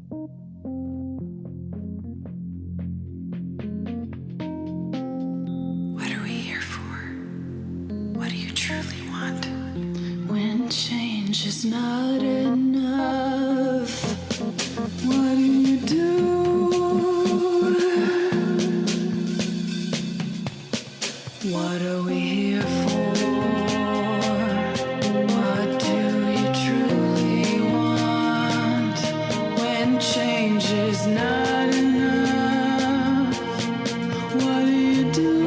What are we here for? What do you truly want? When change is not enough, what do you do? What are we here for? What do you truly want? When change is not enough, what do you do?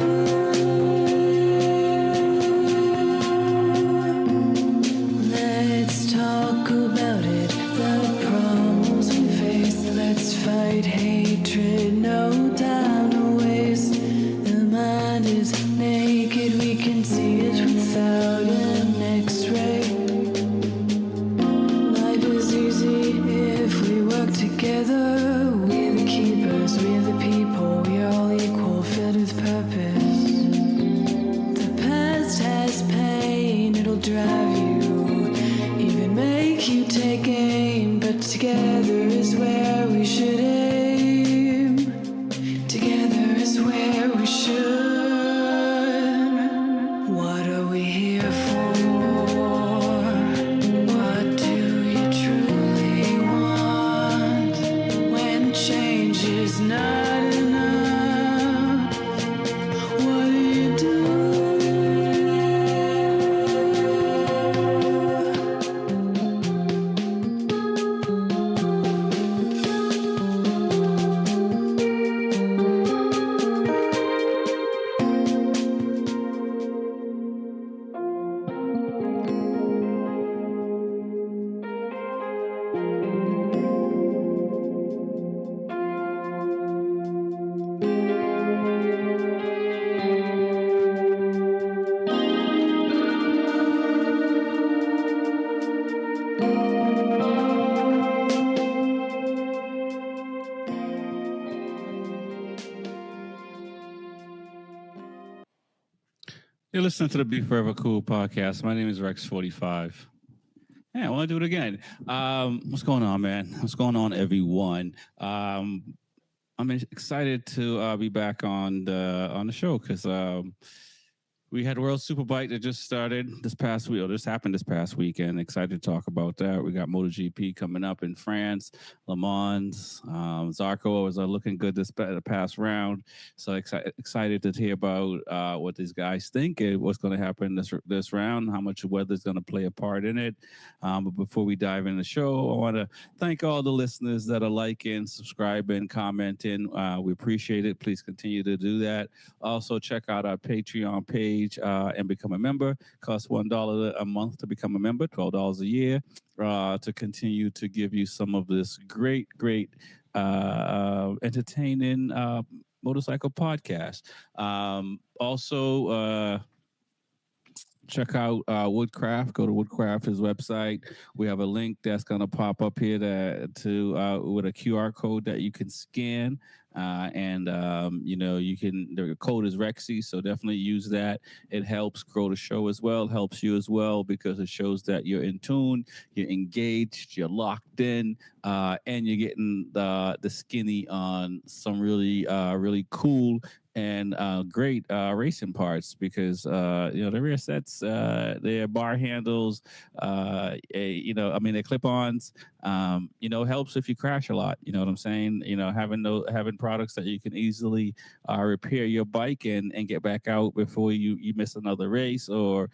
Let's talk about it, the problems we face. Let's fight hatred, no time to waste. The mind is naked, we can see it without an x-ray. Life is easy if we work together. We're the keepers, we're the people, we're all equal, filled with purpose. The past has pain, it'll drive you, even make you take aim. But together is where we should aim. Together is where we should. What are we here for? What do you truly want? When change is not enough, what do you do? You're listening to the Be Forever Cool podcast. My name is Rex 45. Yeah, I want to do it again. What's going on, man? What's going on, everyone? I'm excited to be back on the show because we had World Superbike that just started this past week, or this happened this past weekend. Excited to talk about that. We got MotoGP coming up in France, Le Mans. Zarco was looking good this past round. So excited to hear about what these guys think and what's going to happen this round, how much weather is going to play a part in it. But before we dive in the show, I want to thank all the listeners that are liking, subscribing, commenting. We appreciate it. Please continue to do that. Also, check out our Patreon page and become a member. Costs $1 a month to become a member, $12 a year to continue to give you some of this great entertaining motorcycle podcast. Also, check out Woodcraft. Go to Woodcraft's website. We have a link that's going to pop up here to with a QR code that you can scan. You can, the code is Rexy, so definitely use that. It helps grow the show as well, helps you as well, because it shows that you're in tune, you're engaged, you're locked in, and you're getting the skinny on some really cool and great racing parts, because the rear sets, their bar handles, their clip-ons, helps if you crash a lot. You know what I'm saying? Having products that you can easily repair your bike and get back out before you miss another race, or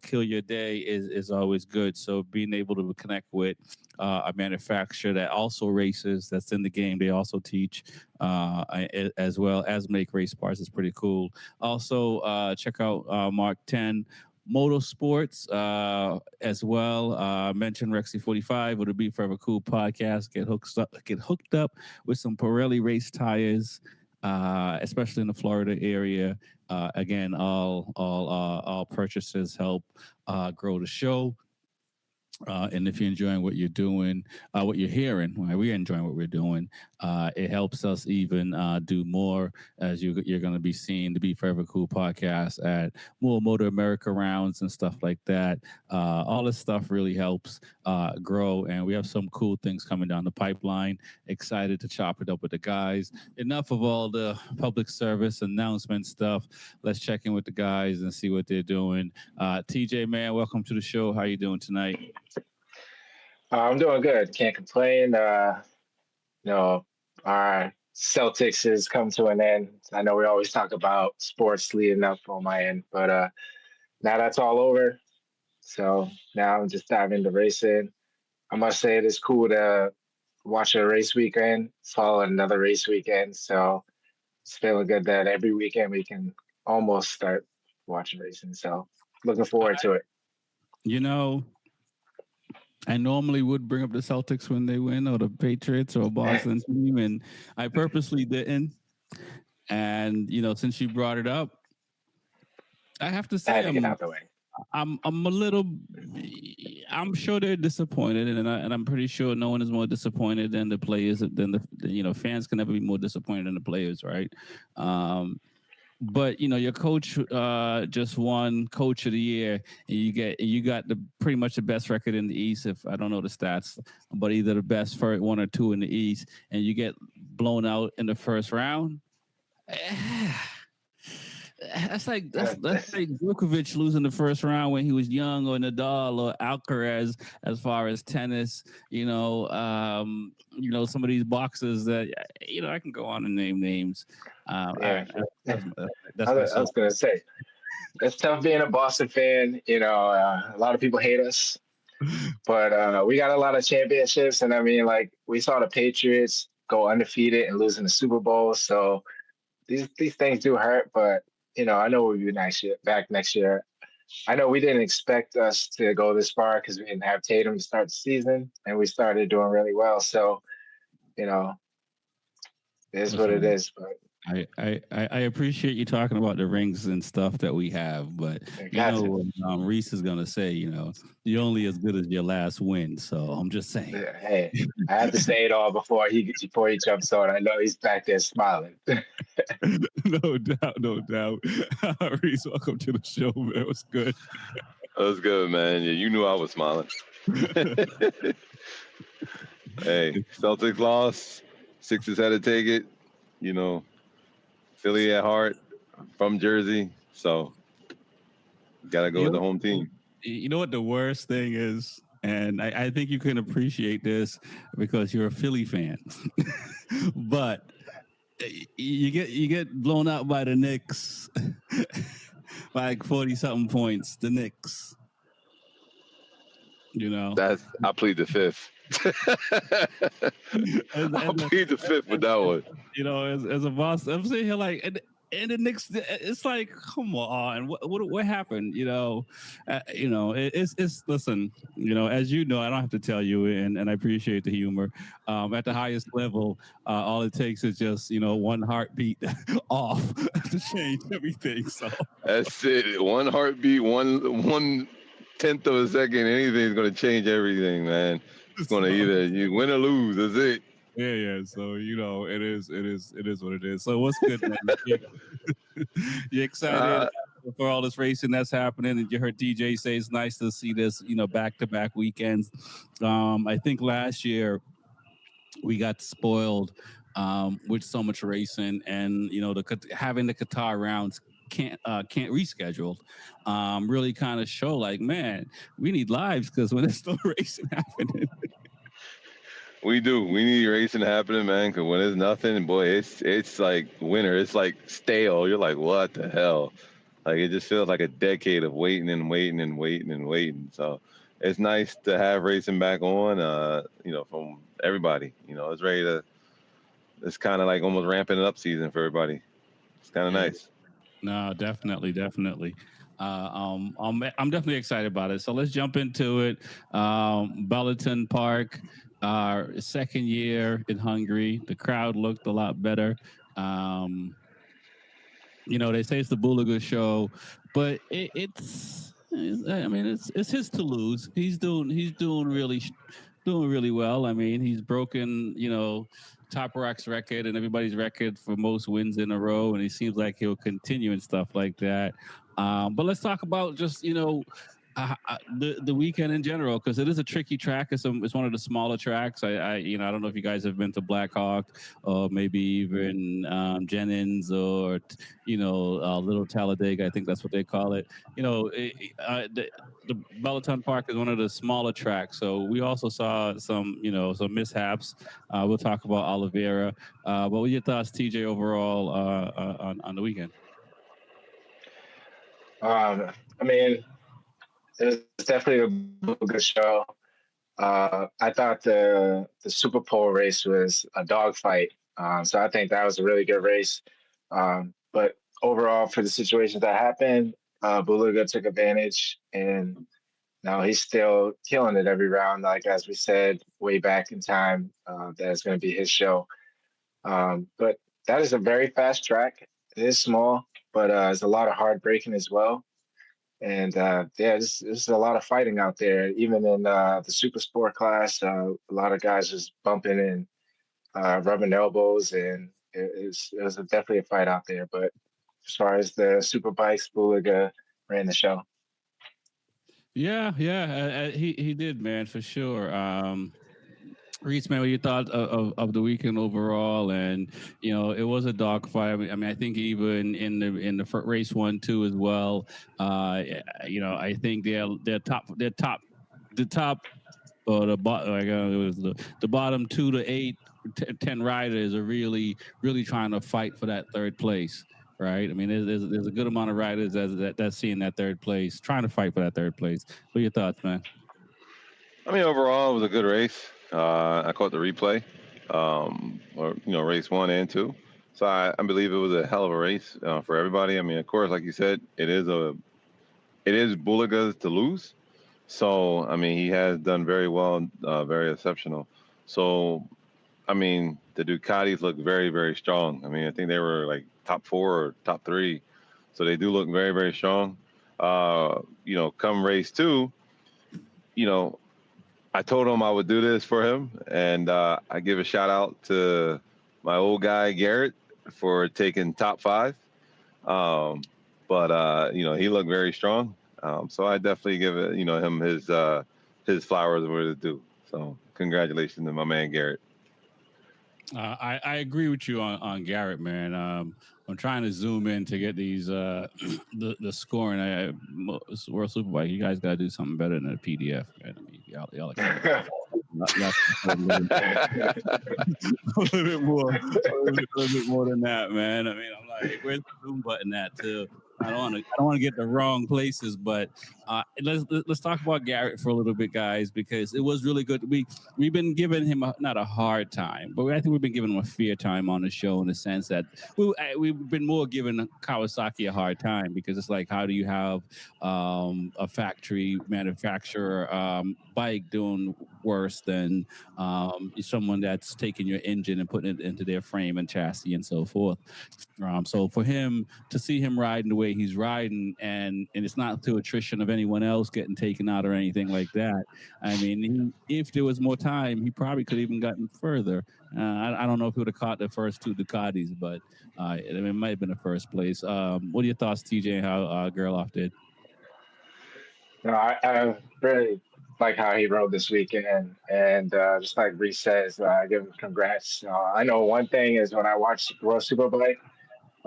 kill your day is always good. So being able to connect with a manufacturer that also races, that's in the game, they also teach as well as make race parts, is pretty cool. Also, check out Mark 10 Motorsports as well. Mention Rexy 45 with the Be Forever Cool podcast. Get hooked up with some Pirelli race tires, especially in the Florida area. Again, all purchases help grow the show. And if you're enjoying what you're doing, what you're hearing, right, we're enjoying what we're doing. It helps us even do more, as you're going to be seeing the Be Forever Cool podcast at more Motor America rounds and stuff like that. All this stuff really helps grow, and we have some cool things coming down the pipeline. Excited to chop it up with the guys. Enough of all the public service announcement stuff. Let's check in with the guys and see what they're doing. TJ, man, welcome to the show. How you doing tonight? I'm doing good. Can't complain. You know, our Celtics has come to an end. I know we always talk about sports leading up on my end, but now that's all over. So now I'm just diving into racing. I must say it is cool to watch a race weekend, follow another race weekend. So it's feeling good that every weekend we can almost start watching racing. So looking forward to it. You know, I normally would bring up the Celtics when they win, or the Patriots, or Boston team, and I purposely didn't. And since you brought it up, I have to I say had to get out the way. I'm a little. I'm sure they're disappointed, and I'm pretty sure no one is more disappointed than the players. Than the fans can never be more disappointed than the players, right? But your coach just won Coach of the Year, and you got the pretty much the best record in the East. If I don't know the stats, but either the best for one or two in the East, and you get blown out in the first round. That's like Djokovic losing the first round when he was young, or Nadal or Alcaraz as far as tennis. Some of these boxers that I can go on and name names. Yeah. That's I was going to say, it's tough being a Boston fan. A lot of people hate us, but we got a lot of championships. And I mean, like, we saw the Patriots go undefeated and lose in the Super Bowl. So these things do hurt, but I know we'll be back next year. I know we didn't expect us to go this far because we didn't have Tatum to start the season, and we started doing really well. So, it is what it is. But I appreciate you talking about the rings and stuff that we have, but Reese is gonna say, you're only as good as your last win. So I'm just saying. Hey, I have to say it all before he jumps on. I know he's back there smiling. No doubt. Reese, welcome to the show, man. What's good? That's good, man. Yeah, you knew I was smiling. Hey, Celtics lost. Sixers had to take it. Philly at heart, from Jersey, so gotta go with the home team. You know what the worst thing is? And I think you can appreciate this because you're a Philly fan. But you get blown out by the Knicks by like 40-something points. The Knicks. I plead the fifth. I'll plead the fifth with that one. As a boss, I'm sitting here like, and the Knicks, it's like, come on, what happened? It's listen, as you know, I don't have to tell you, and I appreciate the humor. At the highest level, all it takes is just one heartbeat off to change everything. So that's it. One heartbeat, one tenth of a second, anything's going to change everything, man. It's going to either you win or lose. That's it. Yeah. So it is what it is. So what's good, man? You excited for all this racing that's happening? And you heard DJ say it's nice to see this, back-to-back weekends. I think last year we got spoiled with so much racing, and having the Qatar rounds can't reschedule. Really kind of show like, man, we need lives because when there's still racing happening. We do. We need racing happening, man, because when there's nothing, boy, it's like winter. It's like stale. You're like, what the hell? Like, it just feels like a decade of waiting and waiting and waiting and waiting. So it's nice to have racing back on, from everybody. It's ready to, it's kind of like almost ramping it up season for everybody. It's kind of nice. No, definitely. I'm definitely excited about it. So let's jump into it. Bellaton Park, our second year in Hungary. The crowd looked a lot better. They say it's the Bulaga show, but it's I mean, it's his to lose. Doing really well. I mean, he's broken, Top Rock's record and everybody's record for most wins in a row, and he seems like he'll continue and stuff like that. But let's talk about just the weekend in general, because it is a tricky track. It's one of the smaller tracks. I don't know if you guys have been to Blackhawk or maybe even Jennings or Little Talladega. I think that's what they call it. The Peloton Park is one of the smaller tracks, so we also saw some mishaps. We'll talk about Oliveira. What were your thoughts, TJ, overall on the weekend? I mean, it was definitely a good show. I thought the Super Bowl race was a dogfight, so I think that was a really good race. But overall, for the situations that happened, Bulaga took advantage, and now he's still killing it every round. Like as we said way back in time, that's going to be his show. But that is a very fast track. It is small, but there's a lot of hard braking as well. And there's a lot of fighting out there. Even in the super sport class, a lot of guys just bumping and rubbing elbows, and it was definitely a fight out there. But as far as the super bikes, Bulaga ran the show. Yeah, he did, man, for sure. Reese, man, what you thought of the weekend overall? And it was a dogfight. I think even in the race 1, 2 as well. I think the top or the bottom, it was the bottom 2 to 8, 10 riders are really trying to fight for that third place. Right. I mean, there's a good amount of riders that's seeing that third place, trying to fight for that third place. What are your thoughts, man? I mean, overall, it was a good race. I caught the replay, race 1 and 2. So I believe it was a hell of a race for everybody. I mean, of course, like you said, it is Bulaga's to lose. So, I mean, he has done very well, very exceptional. So, I mean, the Ducatis look very, very strong. I mean, I think they were like top 4 or top 3. So they do look very, very strong. Come race 2, I told him I would do this for him, and I give a shout out to my old guy Garrett for taking top 5. But he looked very strong, so I definitely give it, him his flowers were due. So congratulations to my man Garrett. I agree with you on Garrett, man. I'm trying to zoom in to get these the scoring. World Superbike, you guys got to do something better than a PDF, man. I mean, y'all are a little bit more than that, man. I mean, I'm like, where's the zoom button at too? I don't want to get the wrong places, but let's talk about Garrett for a little bit, guys, because it was really good. We've been giving him not a hard time, but I think we've been giving him a fair time on the show in the sense that we've been more giving Kawasaki a hard time, because it's like, how do you have a factory manufacturer bike doing worse than someone that's taking your engine and putting it into their frame and chassis and so forth. So for him to see him riding the way he's riding, and it's not to attrition of anyone else getting taken out or anything like that. I mean, if there was more time, he probably could have even gotten further. I don't know if he would have caught the first 2 Ducatis, but it might have been the first place. What are your thoughts, TJ, and how Gerloff did? No, I really like how he rode this weekend, and just like Reese says, I give him congrats. I know one thing is when I watch World Superbike,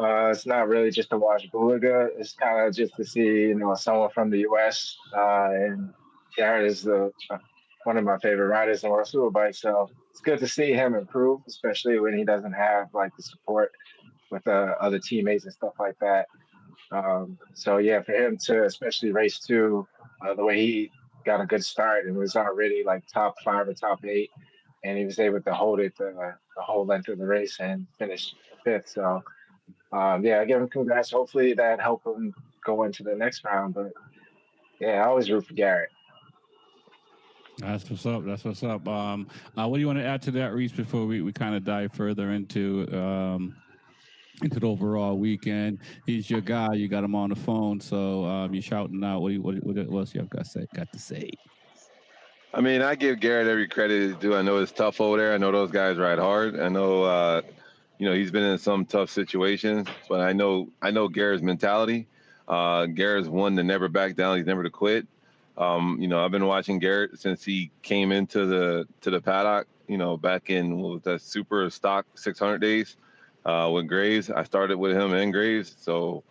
it's not really just to watch Bulaga. It's kind of just to see, someone from the U.S. And Garrett is one of my favorite riders in World Superbike. So it's good to see him improve, especially when he doesn't have like the support with other teammates and stuff like that. So yeah, for him to especially race 2, the way he got a good start and was already like top 5 or top 8, and he was able to hold it the whole length of the race and finish 5th. So I give him congrats. Hopefully that helped him go into the next round. But yeah, I always root for Garrett. That's what's up. What do you want to add to that, Reese, before we kind of dive further into into the overall weekend. He's your guy. You got him on the phone, so you're shouting out. What else you have got to say? I mean, I give Garrett every credit he's due. I know it's tough over there. I know those guys ride hard. I know, he's been in some tough situations, but I know Garrett's mentality. Garrett's one to never back down. He's never to quit. I've been watching Garrett since he came into the paddock. Back in what was that super stock 600 days with Graves. I started with him and Graves, so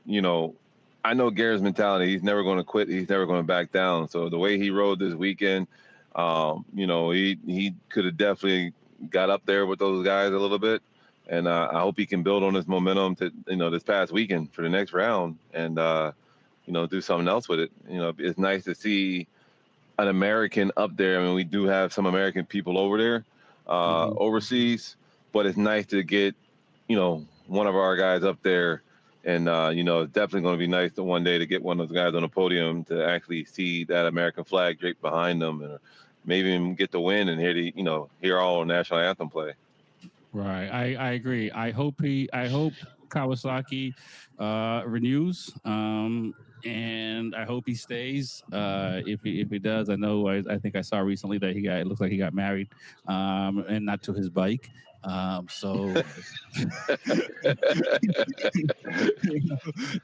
you know, I know Garrett's mentality. He's never going to quit. He's never going to back down. So the way he rode this weekend, he could have definitely got up there with those guys a little bit. And I hope he can build on his momentum to, this past weekend for the next round and, do something else with it. It's nice to see an American up there. I mean, we do have some American people over there, overseas, but it's nice to get, one of our guys up there. And, it's definitely going to be nice to one day to get one of those guys on the podium to actually see that American flag draped behind them and maybe even get the win and hear our national anthem play. Right. I agree. I hope Kawasaki renews. And I hope he stays. If he does, I think I saw recently that it looks like he got married, and not to his bike. So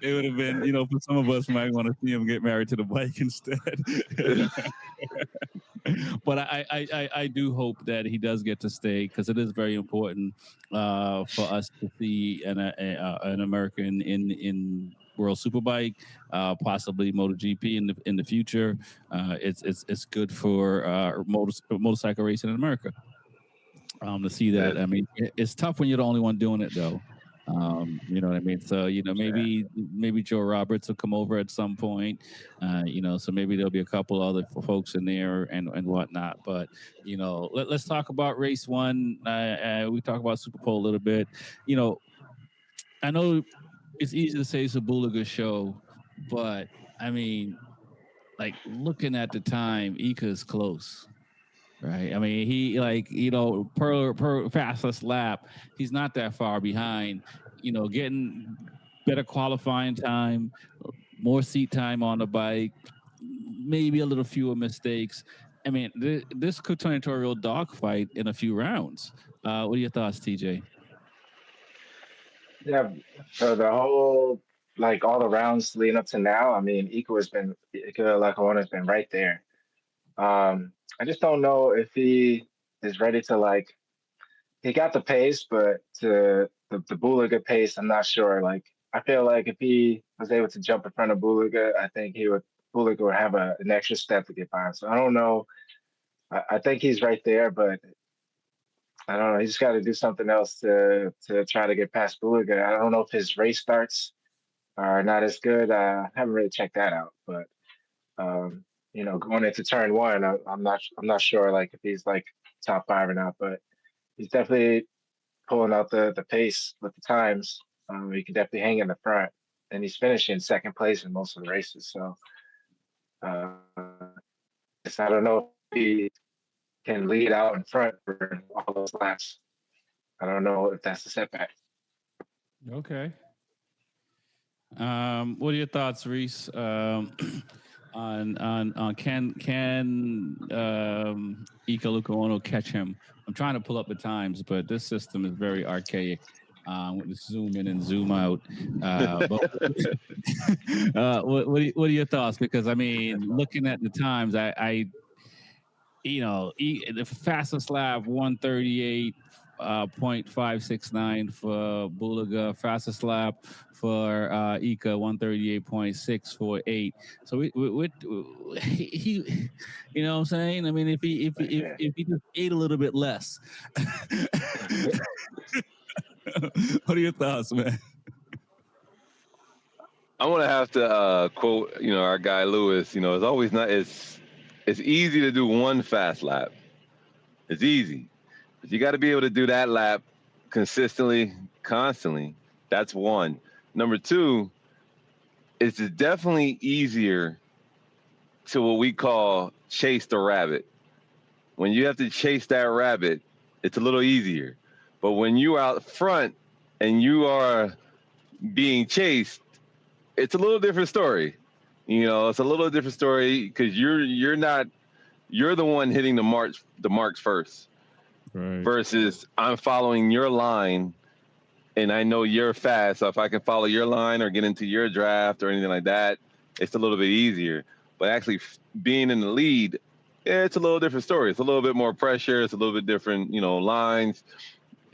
it would have been, for some of us might want to see him get married to the bike instead. But I do hope that he does get to stay because it is very important for us to see an American in World Superbike, possibly MotoGP in the future. It's good for motorcycle racing in America. To see that. I mean, it's tough when you're the only one doing it, though. You know what I mean? So, maybe Joe Roberts will come over at some point. So maybe there'll be a couple other folks in there and whatnot. But, let's talk about race one. We talk about Super Bowl a little bit. I know it's easy to say it's a Bulaga show, but I mean, like looking at the time, Ika is close. Right. I mean, he per fastest lap, he's not that far behind. Getting better qualifying time, more seat time on the bike, maybe a little fewer mistakes. I mean, this could turn into a real dogfight in a few rounds. What are your thoughts, TJ? Yeah. So the whole like all the rounds leading up to now, I mean, Ika Lakaona's been right there. I just don't know if he is ready to like. He got the pace, but to the Bulaga pace, I'm not sure. Like, I feel like if he was able to jump in front of Bulaga, I think Bulaga would have an extra step to get by him. So I don't know. I think he's right there, but I don't know. He's got to do something else to try to get past Bulaga. I don't know if his race starts are not as good. I haven't really checked that out, but going into turn one, I'm not sure like if he's like top five or not, but he's definitely pulling out the pace with the times. He can definitely hang in the front, and he's finishing second place in most of the races. So uh, I don't know if he can lead out in front for all those laps. I don't know if that's a setback. Okay. What are your thoughts, Reese? On can Ika Lukoono catch him? I'm trying to pull up the times, but this system is very archaic. With the zoom in and zoom out. But what are your thoughts? Because I mean, looking at the times, the fastest lap 138. 0.569 for Bulaga, fastest lap for Ika 138.648. So he you know what I'm saying? I mean, if he just ate a little bit less. What are your thoughts, man? I'm gonna have to quote, our guy Lewis. It's always not. It's easy to do one fast lap. It's easy, but you got to be able to do that lap consistently, constantly. That's one. Number two, it's definitely easier to what we call chase the rabbit. When you have to chase that rabbit, it's a little easier. But when you're out front and you are being chased, it's a little different story. You know, it's a little different story because you're the one hitting the marks first, Right. versus I'm following your line and I know you're fast. So if I can follow your line or get into your draft or anything like that, it's a little bit easier. But actually being in the lead, yeah, it's a little different story. It's a little bit more pressure. It's a little bit different, lines.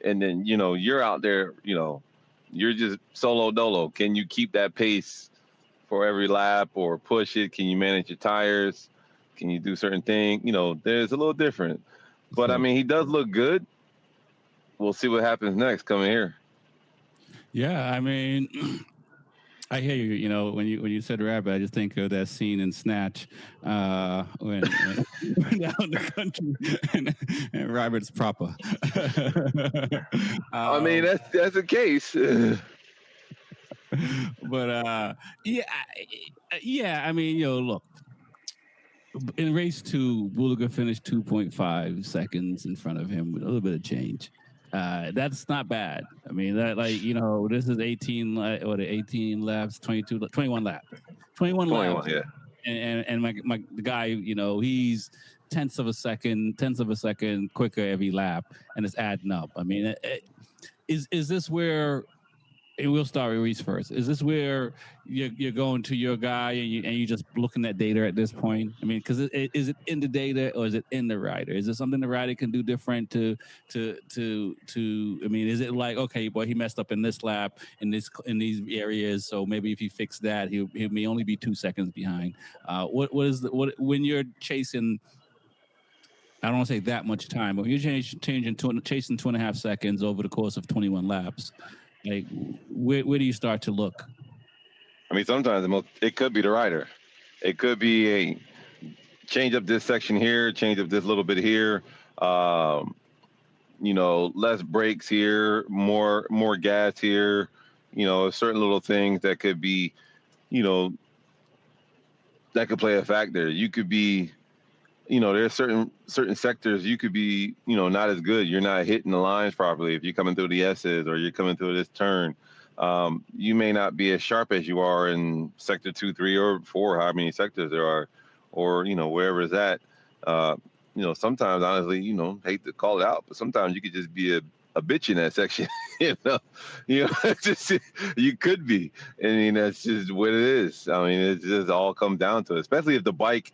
And then, you're out there, you're just solo dolo. Can you keep that pace for every lap or push it? Can you manage your tires? Can you do certain things? There's a little different. But I mean, he does look good. We'll see what happens next coming here. Yeah, I mean, I hear you. You know, when you said rabbit, I just think of that scene in Snatch when down the country and rabbit's proper. I mean, that's the case. But yeah. I mean, look. In race 2, Bulliger finished 2.5 seconds in front of him with a little bit of change. That's not bad. I mean, this is 18 laps, 21 laps. 21 laps. Yeah. And the guy, he's tenths of a second quicker every lap, and it's adding up. I mean, is this where, and we'll start with Reese first. Is this where you're going to your guy and you just looking at data at this point? I mean, because is it in the data or is it in the rider? Is there something the rider can do different to? I mean, is it like, okay, boy, he messed up in this lap in these areas, so maybe if he fixed that, he may only be 2 seconds behind. What when you're chasing? I don't want to say that much time, but when you're chasing 2.5 seconds over the course of 21 laps. Like, where do you start to look? I mean, sometimes it could be the rider. It could be a change up this section here, change up this little bit here. Less brakes here, more gas here. Certain little things that could be, that could play a factor. You could be, there's certain sectors you could be, not as good. You're not hitting the lines properly. If you're coming through the S's or you're coming through this turn, you may not be as sharp as you are in sector 2, 3, or 4, how many sectors there are, or, wherever it's at. Sometimes, honestly, hate to call it out, but sometimes you could just be a bitch in that section. You could be. I mean, that's just what it is. I mean, it just all comes down to it, especially if the bike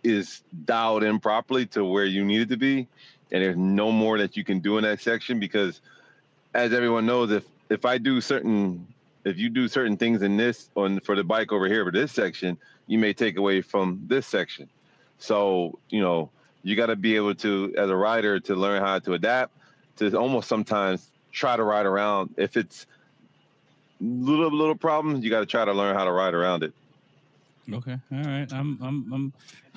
is dialed in properly to where you need it to be, and there's no more that you can do in that section, because as everyone knows, if you do certain things in this for the bike over here for this section, you may take away from this section. So you got to be able to, as a rider, to learn how to adapt, to almost sometimes try to ride around. If it's little problems, you got to try to learn how to ride around it. Okay, all right.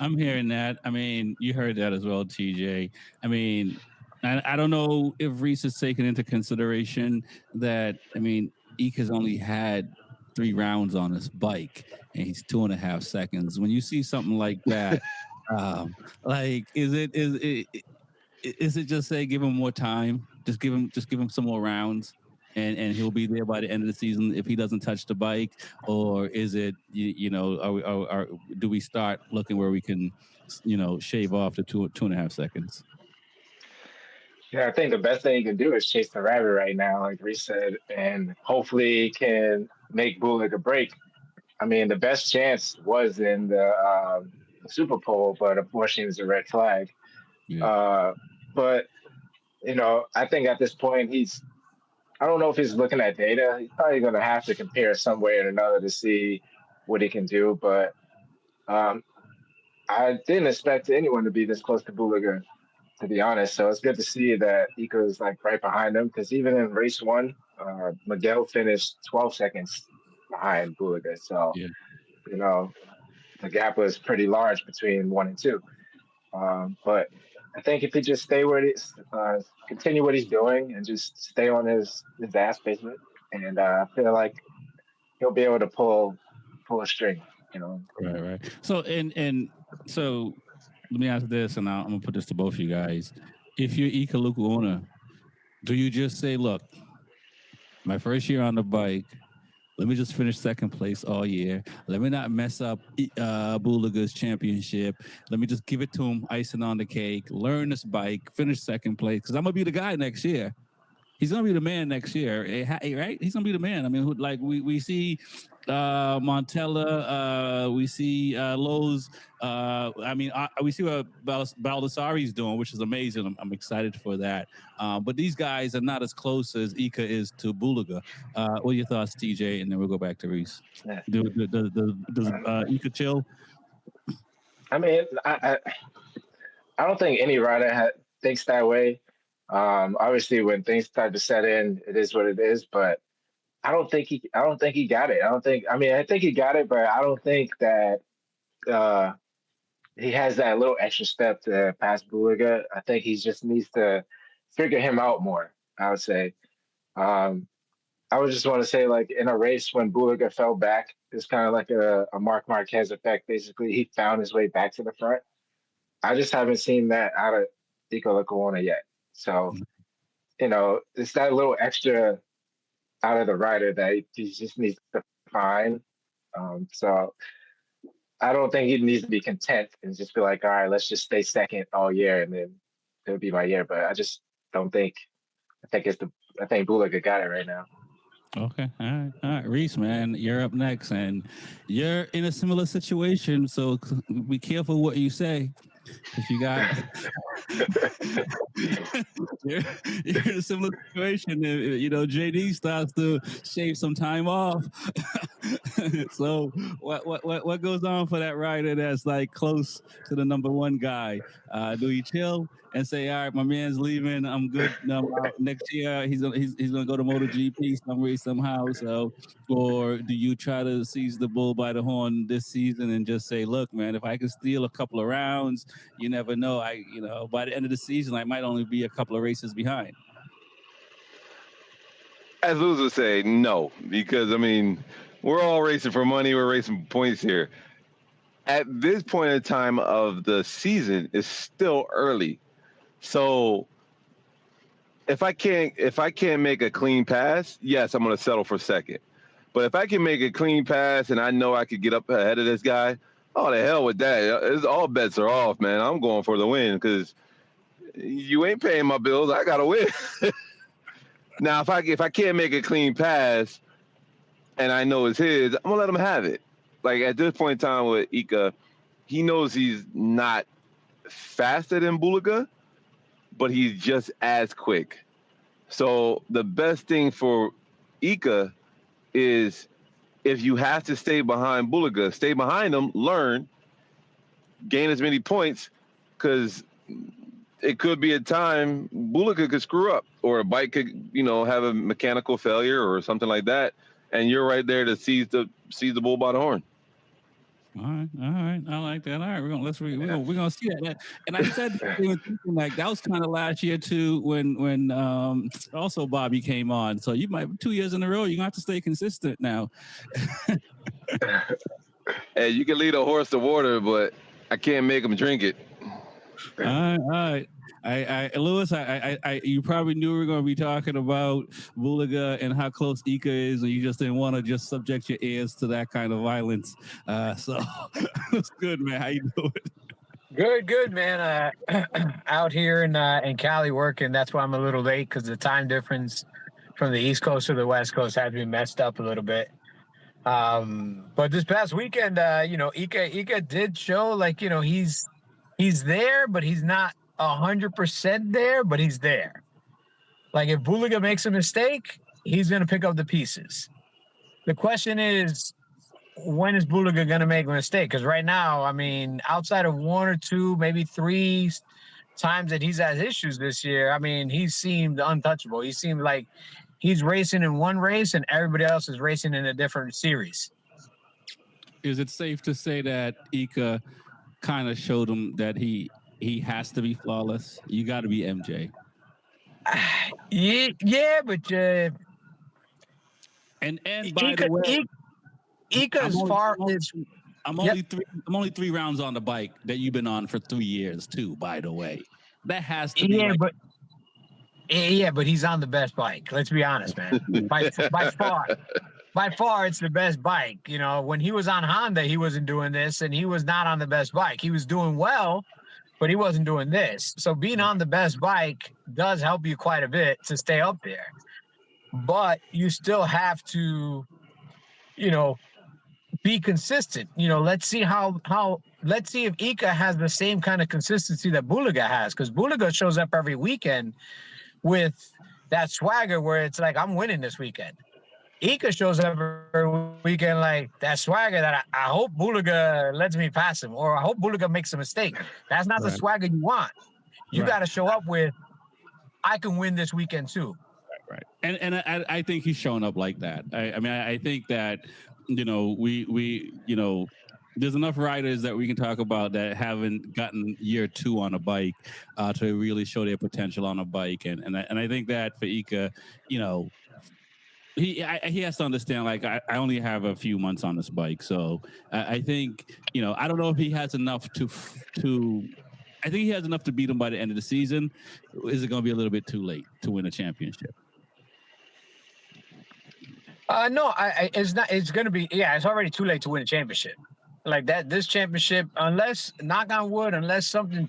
I'm hearing that. I mean, you heard that as well, TJ. I mean, I don't know if Reese is taking into consideration that. I mean, Eek has only had 3 rounds on his bike, and he's 2.5 seconds. When you see something like that, is it just say give him more time? Just give him some more rounds. And he'll be there by the end of the season if he doesn't touch the bike, or is it do we start looking where we can shave off the 2.5 seconds? Yeah, I think the best thing you can do is chase the rabbit right now, like Reese said, and hopefully can make Bullock a break. I mean, the best chance was in the Super Bowl, but unfortunately it was a red flag. Yeah. But I think at this point I don't know if he's looking at data. He's probably going to have to compare some way or another to see what he can do. But I didn't expect anyone to be this close to Bulliger, to be honest. So it's good to see that Eco's like right behind him, because even in race 1, Miguel finished 12 seconds behind Bulliger. So, yeah. The gap was pretty large between 1 and 2. But I think if he just stay where it is, continue what he's doing, and just stay on his ass basement, and I feel like he'll be able to pull a string. Right. So so let me ask this, and I'm gonna put this to both of you guys. If you're Ika Luku owner, do you just say, look, My first year on the bike. Let me just finish second place all year. Let me not mess up Bulaga's championship. Let me just give it to him, icing on the cake, learn this bike, finish second place, because I'm going to be the guy next year. He's going to be the man next year, right? He's going to be the man. I mean, like we see Montella, we see Lowe's. We see what Baldassari's doing, which is amazing. I'm excited for that. But these guys are not as close as Ika is to Bulaga. What are your thoughts, TJ? And then we'll go back to Reese. Does Ika chill? I mean, I don't think any rider thinks that way. Obviously, when things start to set in, it is what it is. But I don't think he got it. I think he got it, but I don't think that he has that little extra step to pass Bulaga. I think he just needs to figure him out more, I would say. I would just want to say, like, in a race when Bulaga fell back, it's kind of like a Marc Marquez effect. Basically, he found his way back to the front. I just haven't seen that out of Nico Lecuona yet. So, it's that little extra out of the rider that he just needs to find. So I don't think he needs to be content and just be like, all right, let's just stay second all year and then it'll be my year. But I just don't think. I think Bulaga got it right now. Okay, all right, Reese, man, you're up next, and you're in a similar situation, so be careful what you say. Because you got you're in a similar situation. JD starts to shave some time off. So what goes on for that rider that's like close to the number one guy? Do you chill and say, all right, my man's leaving, I'm good. Next year he's gonna go to MotoGP some way somehow. So, or do you try to seize the bull by the horn this season and just say, look, man, if I can steal a couple of rounds, you never know. By the end of the season, I might only be a couple of races behind. As Luz would say, no, because we're all racing for money. We're racing points here. At this point in time of the season, it's still early. So if I can't make a clean pass, yes, I'm going to settle for second. But if I can make a clean pass and I know I could get up ahead of this guy, oh, the hell with that. All bets are off, man. I'm going for the win because you ain't paying my bills. I got to win. Now, if I can't make a clean pass and I know it's his, I'm going to let him have it. Like, at this point in time with Ika, he knows he's not faster than Bulaga, but he's just as quick. So the best thing for Ika is if you have to stay behind Bulaga, stay behind him, learn, gain as many points, because it could be a time Bulaga could screw up or a bike could, have a mechanical failure or something like that, and you're right there to seize the bull by the horn. All right. I like that. All right, we're gonna see that. And I said like that was kind of last year too, when also Bobby came on. So you might 2 years in a row. You're gonna have to stay consistent now. Hey, you can lead a horse to water, but I can't make him drink it. All right. Lewis, you probably knew we were going to be talking about Bulaga and how close Ika is, and you just didn't want to just subject your ears to that kind of violence. So it's good, man. How you doing? Good, man. Out here in Cali working. That's why I'm a little late because the time difference from the East Coast to the West Coast had me messed up a little bit. But this past weekend, Ika did show like he's there, but he's not 100% there, but he's there. Like if Bulaga makes a mistake, he's going to pick up the pieces. The question is, when is Bulaga going to make a mistake? Because right now, outside of one or two, maybe three times that he's had issues this year, he seemed untouchable. He seemed like he's racing in one race and everybody else is racing in a different series. Is it safe to say that Ika kind of showed him that he has to be flawless? You got to be MJ. Yeah, but and by the way, Ika's far. I'm only 3 rounds on the bike that you've been on for 3 years too. By the way, that has to be. Yeah, Yeah, but he's on the best bike. Let's be honest, man. By far, it's the best bike. You know, when he was on Honda, he wasn't doing this, and he was not on the best bike. He was doing well, but he wasn't doing this. So being on the best bike does help you quite a bit to stay up there. But you still have to, you know, be consistent. You know, let's see let's see if Ika has the same kind of consistency that Bulaga has, because Bulaga shows up every weekend with that swagger where it's like, I'm winning this weekend. Ika shows up every weekend like that swagger that I hope Bulaga lets me pass him, or I hope Bulaga makes a mistake. That's not the swagger you want. You got to show up with, I can win this weekend too. Right. And I think he's showing up like that. I mean, I think that, you know, we you know, there's enough riders that we can talk about that haven't gotten year 2 on a bike to really show their potential on a bike. And I think that for Ika, you know, he has to understand, like, I only have a few months on this bike. So I think, you know, I don't know if he has enough to I think he has enough to beat him by the end of the season. Is it going to be a little bit too late to win a championship? No, it's not. It's going to be, yeah, it's already too late to win a championship. Like that, this championship, unless, knock on wood, unless something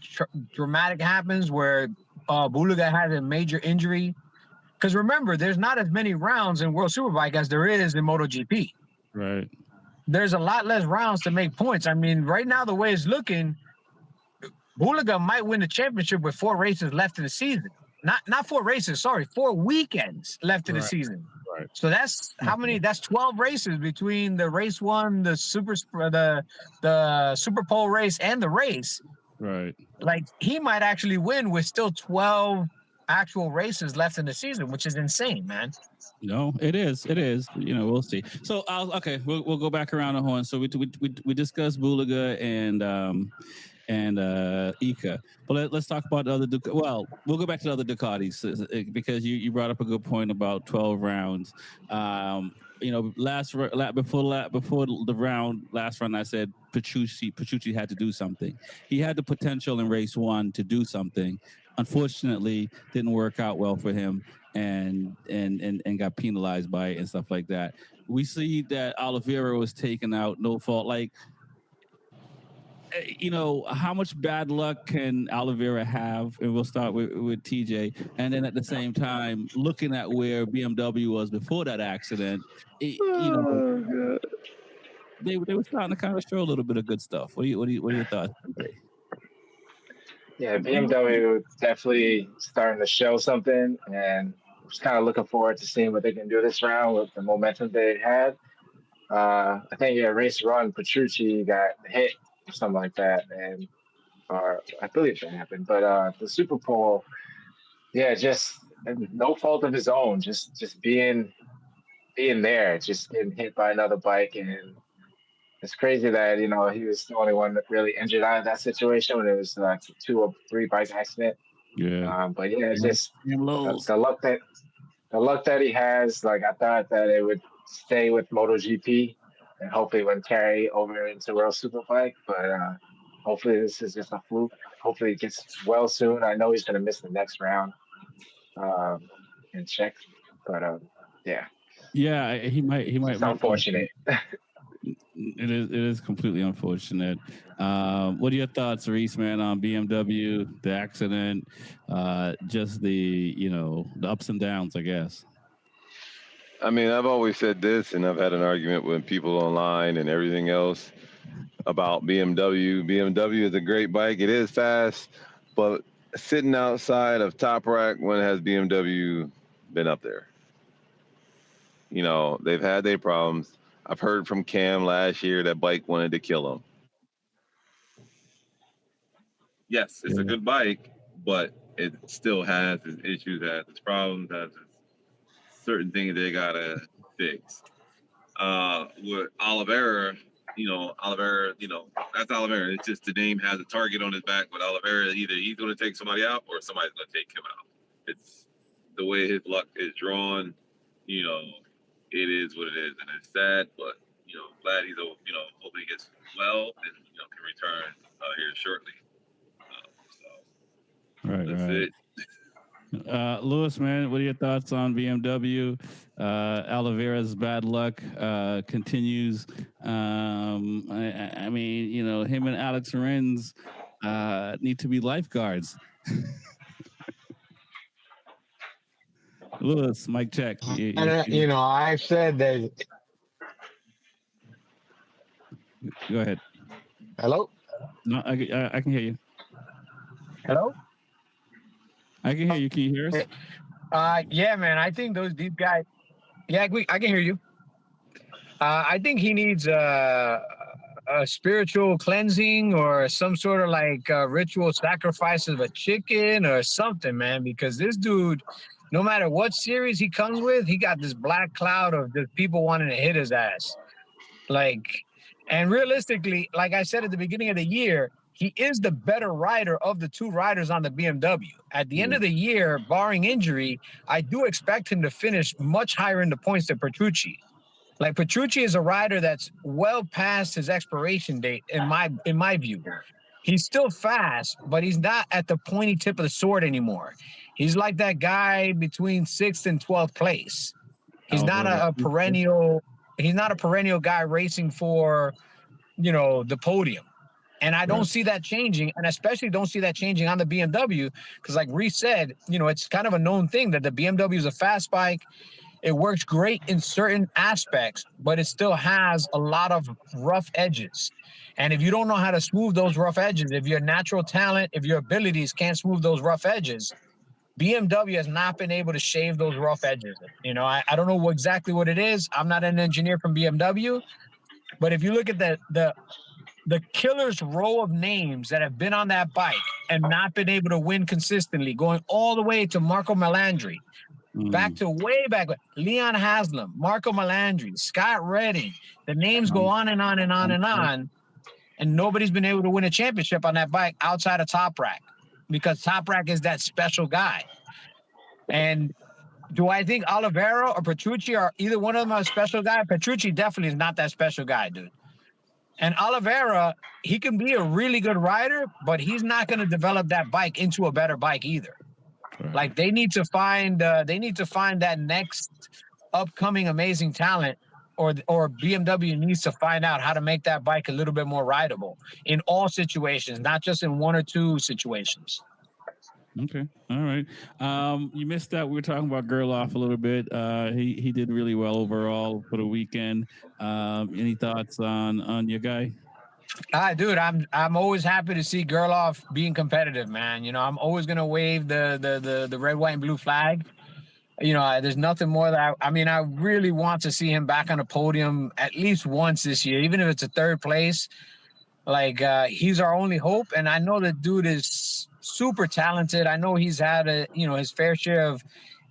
dramatic happens where Bulaga has a major injury. Because remember, there's not as many rounds in World Superbike as there is in MotoGP. Right. There's a lot less rounds to make points. I mean, right now, the way it's looking, Bulaga might win the championship with 4 races left in the season. Not 4 races, sorry, 4 weekends left in the season. Right. So that's how many? That's 12 races between the race 1, the Super Pole race, and the race. Right. Like, he might actually win with still 12 actual races left in the season, which is insane, man. No, it is. It is. You know, we'll see. So, we'll go back around the horn. So we discussed Bulaga and Ika. But let's talk about the other. Well, we'll go back to the other Ducatis because you brought up a good point about 12 rounds. You know, before the round, last round, I said Petrucci had to do something. He had the potential in race 1 to do something. Unfortunately, didn't work out well for him, and got penalized by it and stuff like that. We see that Oliveira was taken out, no fault. Like, you know, how much bad luck can Oliveira have? And we'll start with TJ. And then at the same time, looking at where BMW was before that accident, you know, they were starting to kind of show a little bit of good stuff. What are your thoughts, TJ? Yeah, BMW definitely starting to show something, and I'm just kind of looking forward to seeing what they can do this round with the momentum they had. I think race 1, Petrucci got hit or something like that, or I believe that happened. But the Super Pole, yeah, just no fault of his own, just being there, just getting hit by another bike, and it's crazy that, you know, he was the only one that really injured out of that situation when it was like 2 or 3 bike accident. Yeah. But yeah, it's just the luck that he has. Like, I thought that it would stay with MotoGP and hopefully wouldn't carry over into World Superbike. But hopefully this is just a fluke. Hopefully it gets well soon. I know he's going to miss the next round in Czech. But yeah. Yeah, he might. It's unfortunate. It is completely unfortunate. What are your thoughts, Reese, man, on BMW, the accident, just the ups and downs, I guess? I mean, I've always said this, and I've had an argument with people online and everything else about BMW. BMW is a great bike. It is fast, but sitting outside of Top Rack, when has BMW been up there? You know, they've had their problems. I've heard from Cam last year that bike wanted to kill him. Yes, it's a good bike, but it still has its issues, has its problems, has its certain things they gotta fix. With Oliveira, that's Oliveira. It's just the name has a target on his back, but Oliveira, either he's gonna take somebody out or somebody's gonna take him out. It's the way his luck is drawn, you know. It is what it is, and it's sad, but, you know, glad he's, hopefully he gets well and, can return here shortly. Right. It. Lewis, man, what are your thoughts on BMW? Oliveira's bad luck continues. I mean, him and Alex Rins need to be lifeguards. Lewis, mic check. And I've said that. Go ahead. Hello. No, I can hear you. Hello. I can hear you. Can you hear us? Yeah, man. I think these guys. Yeah, I can hear you. I think he needs a spiritual cleansing or some sort of like ritual sacrifice of a chicken or something, man. Because this dude, no matter what series he comes with, he got this black cloud of just people wanting to hit his ass. And realistically, like I said at the beginning of the year, he is the better rider of the two riders on the BMW. At the end of the year, barring injury, I do expect him to finish much higher in the points than Petrucci. Like Petrucci is a rider that's well past his expiration date, in my view. He's still fast, but he's not at the pointy tip of the sword anymore. He's like that guy between 6th and 12th place. He's not a perennial. He's not a perennial guy racing for, the podium. And I don't see that changing, and especially don't see that changing on the BMW, because like Reese said, it's kind of a known thing that the BMW is a fast bike. It works great in certain aspects, but it still has a lot of rough edges. And if you don't know how to smooth those rough edges, if your natural talent, if your abilities can't smooth those rough edges, BMW has not been able to shave those rough edges. I don't know exactly what it is. I'm not an engineer from BMW, but if you look at the killer's row of names that have been on that bike and not been able to win consistently, going all the way to Marco Melandri, way back, Leon Haslam, Marco Melandri, Scott Redding. The names go on and on and on and on, and nobody's been able to win a championship on that bike outside of Top Rack, because Top Rack is that special guy. And do I think Oliveira or Petrucci are either one of them a special guy? Petrucci definitely is not that special guy, dude. And Oliveira, he can be a really good rider, but he's not going to develop that bike into a better bike either. Right. Like they need to find that next upcoming amazing talent, or BMW needs to find out how to make that bike a little bit more rideable in all situations, not just in one or two situations. Okay. All right. You missed that. We were talking about Gerloff a little bit. He did really well overall for the weekend. Any thoughts on your guy? Dude, I'm always happy to see Gerloff being competitive, man. I'm always gonna wave the red, white, and blue flag. There's nothing more that I really want to see him back on a podium at least once this year, even if it's a third place. Like he's our only hope, and I know the dude is super talented. I know he's had his fair share of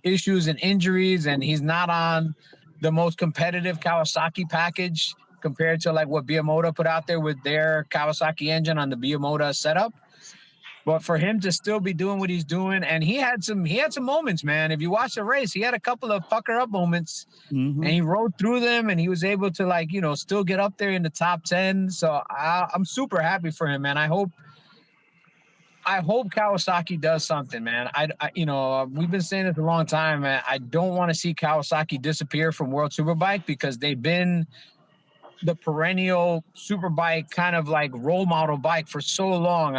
issues and injuries, and he's not on the most competitive Kawasaki package compared to like what Biamoda put out there with their Kawasaki engine on the Biamoda setup. But for him to still be doing what he's doing, and he had some moments, man. If you watch the race, he had a couple of pucker up moments, and he rode through them, and he was able to still get up there in the top 10. So I'm super happy for him, man. I hope Kawasaki does something, man. We've been saying this a long time, man. I don't want to see Kawasaki disappear from World Superbike, because they've been the perennial superbike kind of like role model bike for so long.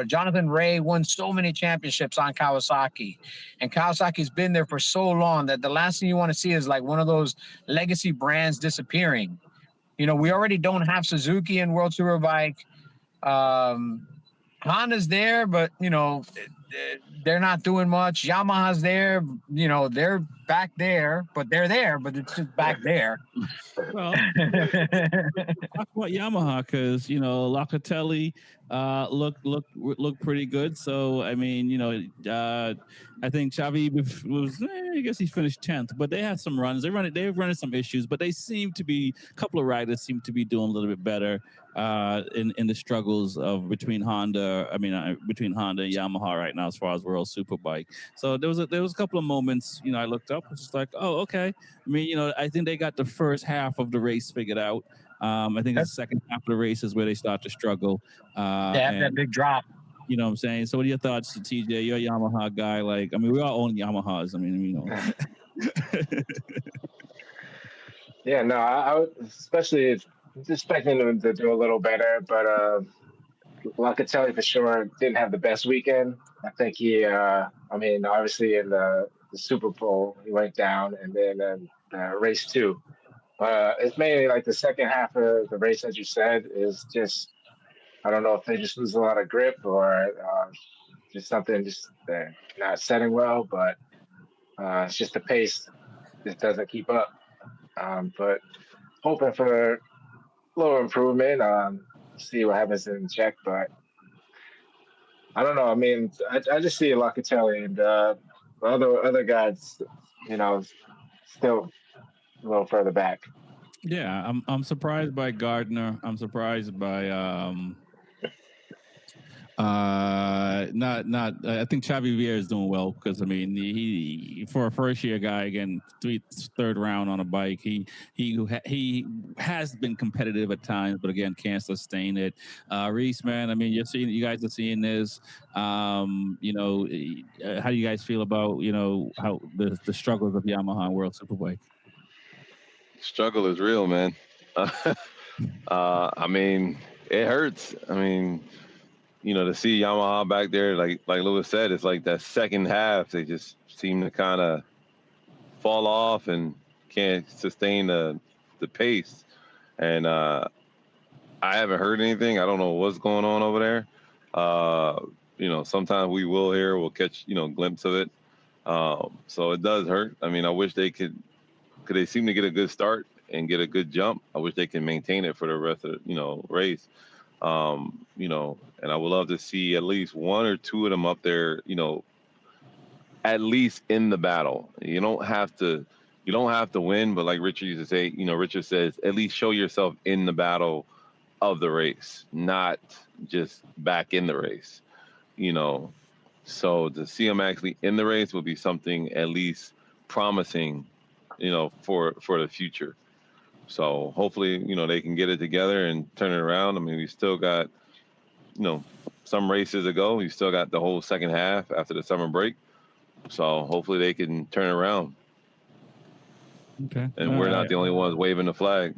Jonathan Ray won so many championships on Kawasaki, and Kawasaki's been there for so long that the last thing you want to see is like one of those legacy brands disappearing. We already don't have Suzuki in World Superbike. Honda's there, but they're not doing much. Yamaha's there, they're back there, but it's just back there. Well, talk about Yamaha, because Locatelli look pretty good. So I think Xavi was I guess he finished 10th, but they had some runs. They've run some issues, but a couple of riders seem to be doing a little bit better in the struggles of between Honda and Yamaha right now as far as World Superbike. So there was a couple of moments I looked up. It's just like, oh, okay. I think they got the first half of the race figured out. I think the second half of the race is where they start to struggle. They have that big drop. You know what I'm saying? So what are your thoughts, TJ? You're a Yamaha guy. Like, I mean, we all own Yamahas. I mean, you know. Yeah, no, I would, especially expecting them to do a little better, but Locatelli for sure didn't have the best weekend. I think I mean, obviously in the Super Bowl, he went down, and then race two. It's mainly like the second half of the race, as you said, is just, I don't know if they just lose a lot of grip or just something just not setting well, but it's just the pace just doesn't keep up. But hoping for a little improvement. See what happens in Czech, but I don't know. I mean, I just see Locatelli and other guys, you know, still a little further back. Yeah, I'm surprised by Gardner. I'm surprised by not I think Xavi Vieira is doing well because I mean he for a first year guy, again, third round on a bike, he has been competitive at times, but again can't sustain it. Reese, man, I mean you guys are seeing this. You know, how do you guys feel about, you know, how the struggles of Yamaha and World Superbike? Struggle is real, man. I mean, it hurts. I mean, you know, to see Yamaha back there, like Lewis said, it's like that second half, they just seem to kind of fall off and can't sustain the pace. And I haven't heard anything. I don't know what's going on over there. You know, sometimes we'll catch, you know, a glimpse of it. So it does hurt. I mean, I wish they could they seem to get a good start and get a good jump. I wish they can maintain it for the rest of the, you know, race. You know, and I would love to see at least one or two of them up there, you know, at least in the battle. You don't have to win, but like Richard used to say, you know, Richard says, at least show yourself in the battle of the race, not just back in the race, you know. So to see them actually in the race would be something at least promising, you know, for the future. So hopefully, you know, they can get it together and turn it around. I mean, we still got, you know, some races to go. We still got the whole second half after the summer break. So hopefully they can turn it around. Okay. And we're not the only ones waving the flag.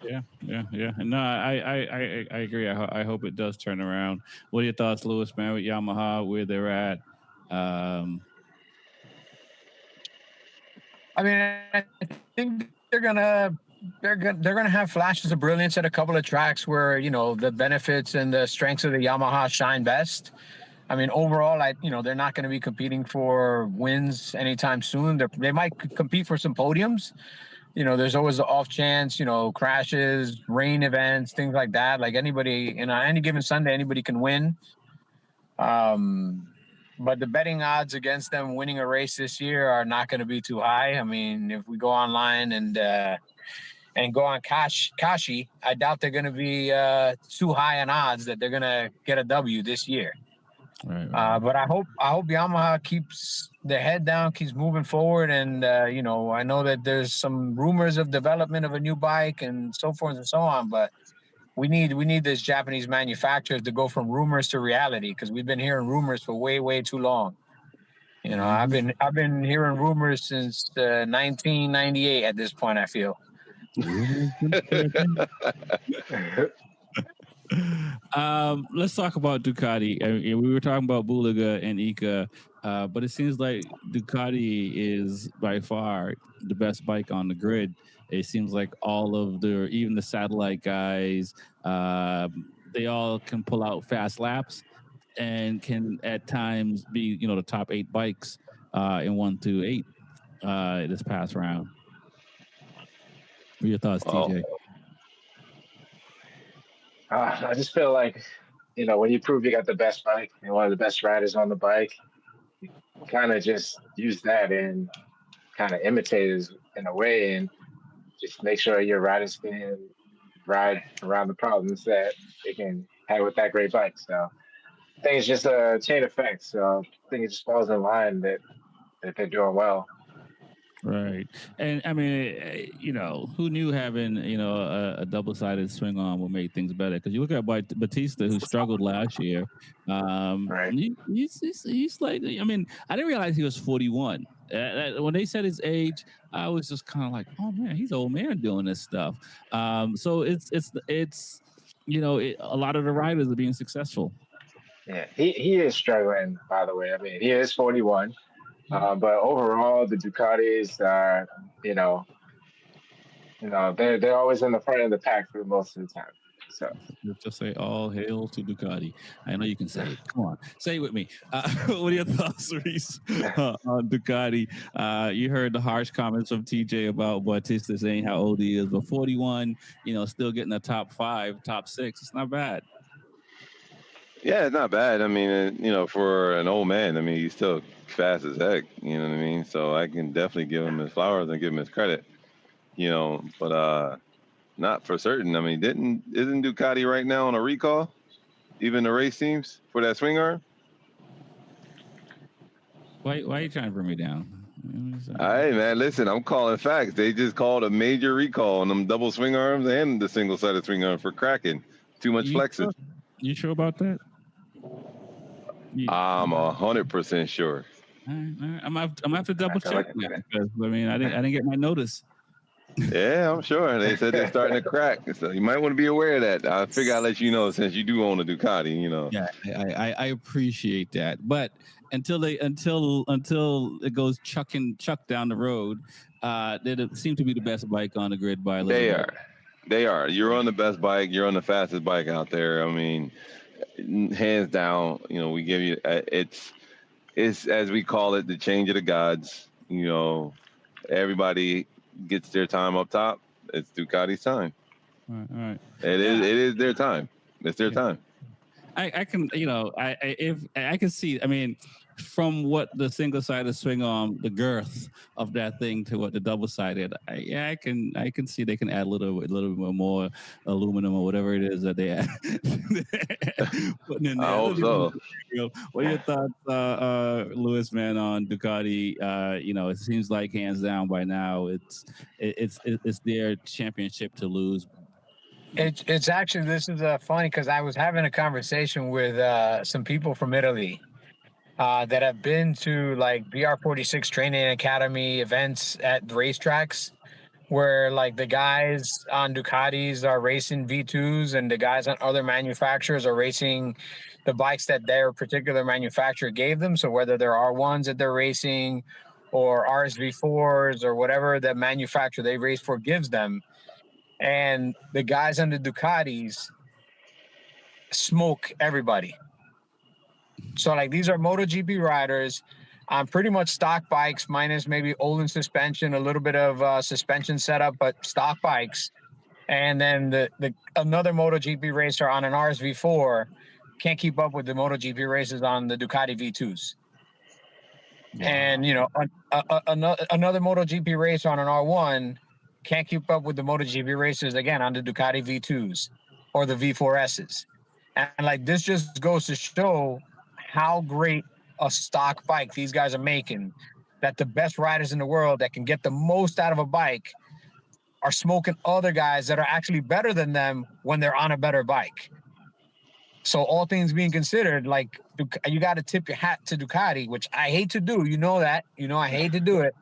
Yeah. No, I agree. I hope it does turn around. What are your thoughts, Lewis, man, with Yamaha, where they're at? I mean, I think they're gonna have flashes of brilliance at a couple of tracks where, you know, the benefits and the strengths of the Yamaha shine best. I mean, overall, they're not going to be competing for wins anytime soon. They might compete for some podiums. You know, there's always the off chance, you know, crashes, rain events, things like that. Like anybody, you know, any given Sunday, anybody can win. But the betting odds against them winning a race this year are not going to be too high. I mean, if we go online and go on Kashi, I doubt they're going to be too high on odds that they're going to get a W this year. Right. But I hope Yamaha keeps their head down, keeps moving forward, and you know, I know that there's some rumors of development of a new bike and so forth and so on, but we need this Japanese manufacturers to go from rumors to reality, because we've been hearing rumors for way too long. You know, I've been hearing rumors since 1998 at this point, I feel. Let's talk about Ducati. I mean, we were talking about Bulaga and Ika, but it seems like Ducati is by far the best bike on the grid. It seems like all of even the satellite guys, they all can pull out fast laps and can at times be, you know, the top 8 bikes in 1 through 8 this past round. What are your thoughts, TJ? I just feel like, you know, when you prove you got the best bike and one of the best riders on the bike, you kind of just use that and kind of imitate it in a way, and just make sure your riders can ride around the problems that they can have with that great bike. So I think it's just a chain effect. So I think it just falls in line that they're doing well. Right. And I mean, who knew having, a double-sided swing arm will make things better? Because you look at Batista, who struggled last year. Right. He's like, I mean, I didn't realize he was 41. When they said his age, I was just kind of like, oh man, he's an old man doing this stuff. So it's a lot of the riders are being successful. Yeah, he is struggling, by the way. I mean, he is 41. But overall, the Ducatis are, they're always in the front of the pack for most of the time. So Let's just say all hail to Ducati. I know you can say it. Come on, say it with me. What are your thoughts, Reese, on Ducati? You heard the harsh comments from TJ about Bautista saying how old he is, but 41, still getting a top 5, top 6. It's not bad. Yeah, it's not bad. I mean, for an old man, I mean, he's still fast as heck. You know what I mean? So I can definitely give him his flowers and give him his credit. But not for certain. I mean, isn't Ducati right now on a recall? Even the race teams for that swing arm? Why are you trying to bring me down? Hey, man, listen, I'm calling facts. They just called a major recall on them double swing arms and the single-sided swing arm for cracking. Too much flexing. You sure about that? I'm 100% sure. I'm gonna have to double check that because I mean I didn't get my notice. Yeah, I'm sure. They said they're starting to crack, so you might want to be aware of that. I figure I'll let you know since you do own a Ducati. Yeah, I appreciate that, but until it goes chuck down the road, they seem to be the best bike on the grid by a little bit. They are. You're on the best bike. You're on the fastest bike out there. I mean, hands down. We give you it's as we call it, the change of the gods. Everybody gets their time up top. It's Ducati's time. All right. It is their time. It's their time. I can I can see. I mean, from what the single-sided swing arm, the girth of that thing to what the double-sided, I can see they can add a little bit more aluminum or whatever it is that they add. Putting in there. I hope so. What are your thoughts, Lewis, man, on Ducati? It seems like hands down by now it's their championship to lose. It's actually, this is funny because I was having a conversation with some people from Italy that have been to like BR46 training academy events at racetracks where like the guys on Ducatis are racing V2s and the guys on other manufacturers are racing the bikes that their particular manufacturer gave them. So whether they're R1s that they're racing or RSV4s or whatever the manufacturer they race for gives them. And the guys on the Ducatis smoke everybody. So like these are MotoGP riders on pretty much stock bikes minus maybe Olin suspension, a little bit of suspension setup, but stock bikes. And then the another MotoGP racer on an RSV4 can't keep up with the MotoGP races on the Ducati V2s. Wow. And another MotoGP racer on an R1 can't keep up with the MotoGP racers again on the Ducati V2s or the V4Ss. And like this just goes to show how great a stock bike these guys are making, that the best riders in the world that can get the most out of a bike are smoking other guys that are actually better than them when they're on a better bike. So all things being considered, like you got to tip your hat to Ducati, which I hate to do. You know that. I hate to do it.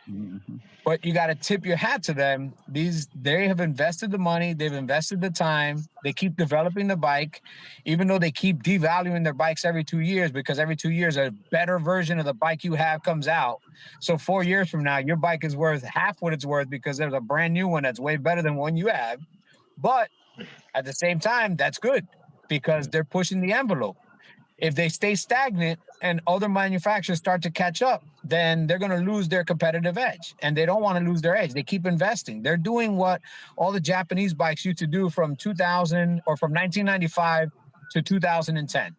Mm-hmm. But you got to tip your hat to them. They have invested the money. They've invested the time. They keep developing the bike, even though they keep devaluing their bikes every 2 years, because every 2 years a better version of the bike you have comes out. So 4 years from now, your bike is worth half what it's worth because there's a brand new one that's way better than one you have. But at the same time, that's good because they're pushing the envelope. If they stay stagnant and other manufacturers start to catch up, then they're going to lose their competitive edge. And they don't want to lose their edge. They keep investing. They're doing what all the Japanese bikes used to do from 2000 or from 1995 to 2010.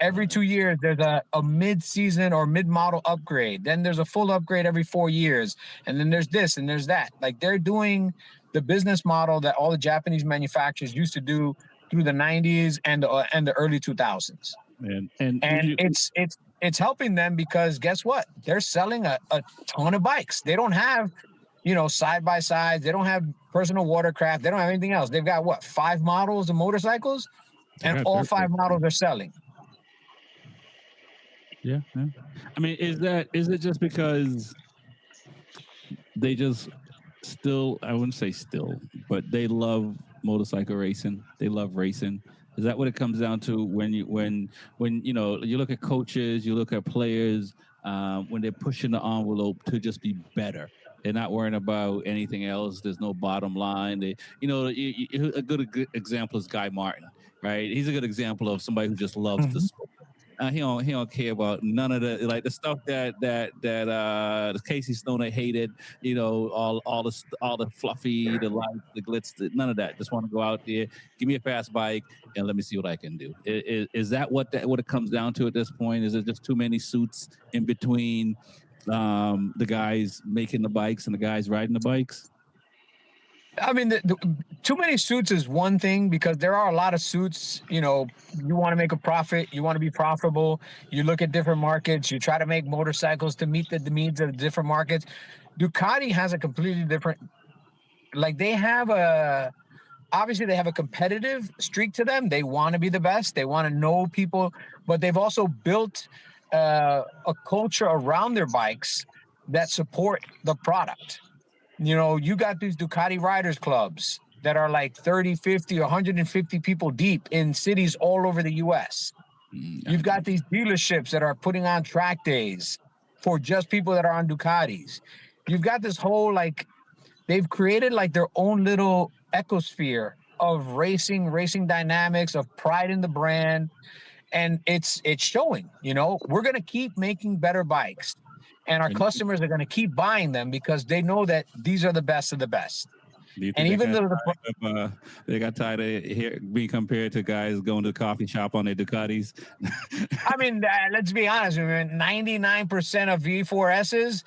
Every 2 years, there's a mid-season or mid-model upgrade. Then there's a full upgrade every 4 years. And then there's this and there's that. Like they're doing the business model that all the Japanese manufacturers used to do through the 90s and the early 2000s. And it's helping them because guess what? They're selling a ton of bikes. They don't have, side by sides. They don't have personal watercraft. They don't have anything else. They've got what, 5 models of motorcycles, and all 5 models are selling. Yeah. I mean, is it just because they just still, I wouldn't say still, but they love motorcycle racing. They love racing. Is that what it comes down to when you look at coaches, you look at players, when they're pushing the envelope to just be better? They're not worrying about anything else. There's no bottom line. A good example is Guy Martin, right? He's a good example of somebody who just loves the sport. He don't care about none of the stuff that Casey Stoner hated. All the fluffy, the lights, the glitz, none of that. Just want to go out there, give me a fast bike, and let me see what I can do. Is that what it comes down to at this point? Is it just too many suits in between the guys making the bikes and the guys riding the bikes? I mean, the too many suits is one thing, because there are a lot of suits. You want to make a profit, you want to be profitable, you look at different markets, you try to make motorcycles to meet the needs of different markets. Ducati has a completely different, obviously they have a competitive streak to them. They want to be the best, they want to know people, but they've also built a culture around their bikes that support the product. You got these Ducati riders clubs that are like 30, 50, 150 people deep in cities all over the U.S. You've got these dealerships that are putting on track days for just people that are on Ducatis. You've got this whole, they've created their own little ecosphere of racing dynamics, of pride in the brand. And it's showing. We're going to keep making better bikes. And our customers are going to keep buying them because they know that these are the best of the best. And even though they got tired of being compared to guys going to the coffee shop on their Ducatis. I mean, let's be honest. 99% of V4Ss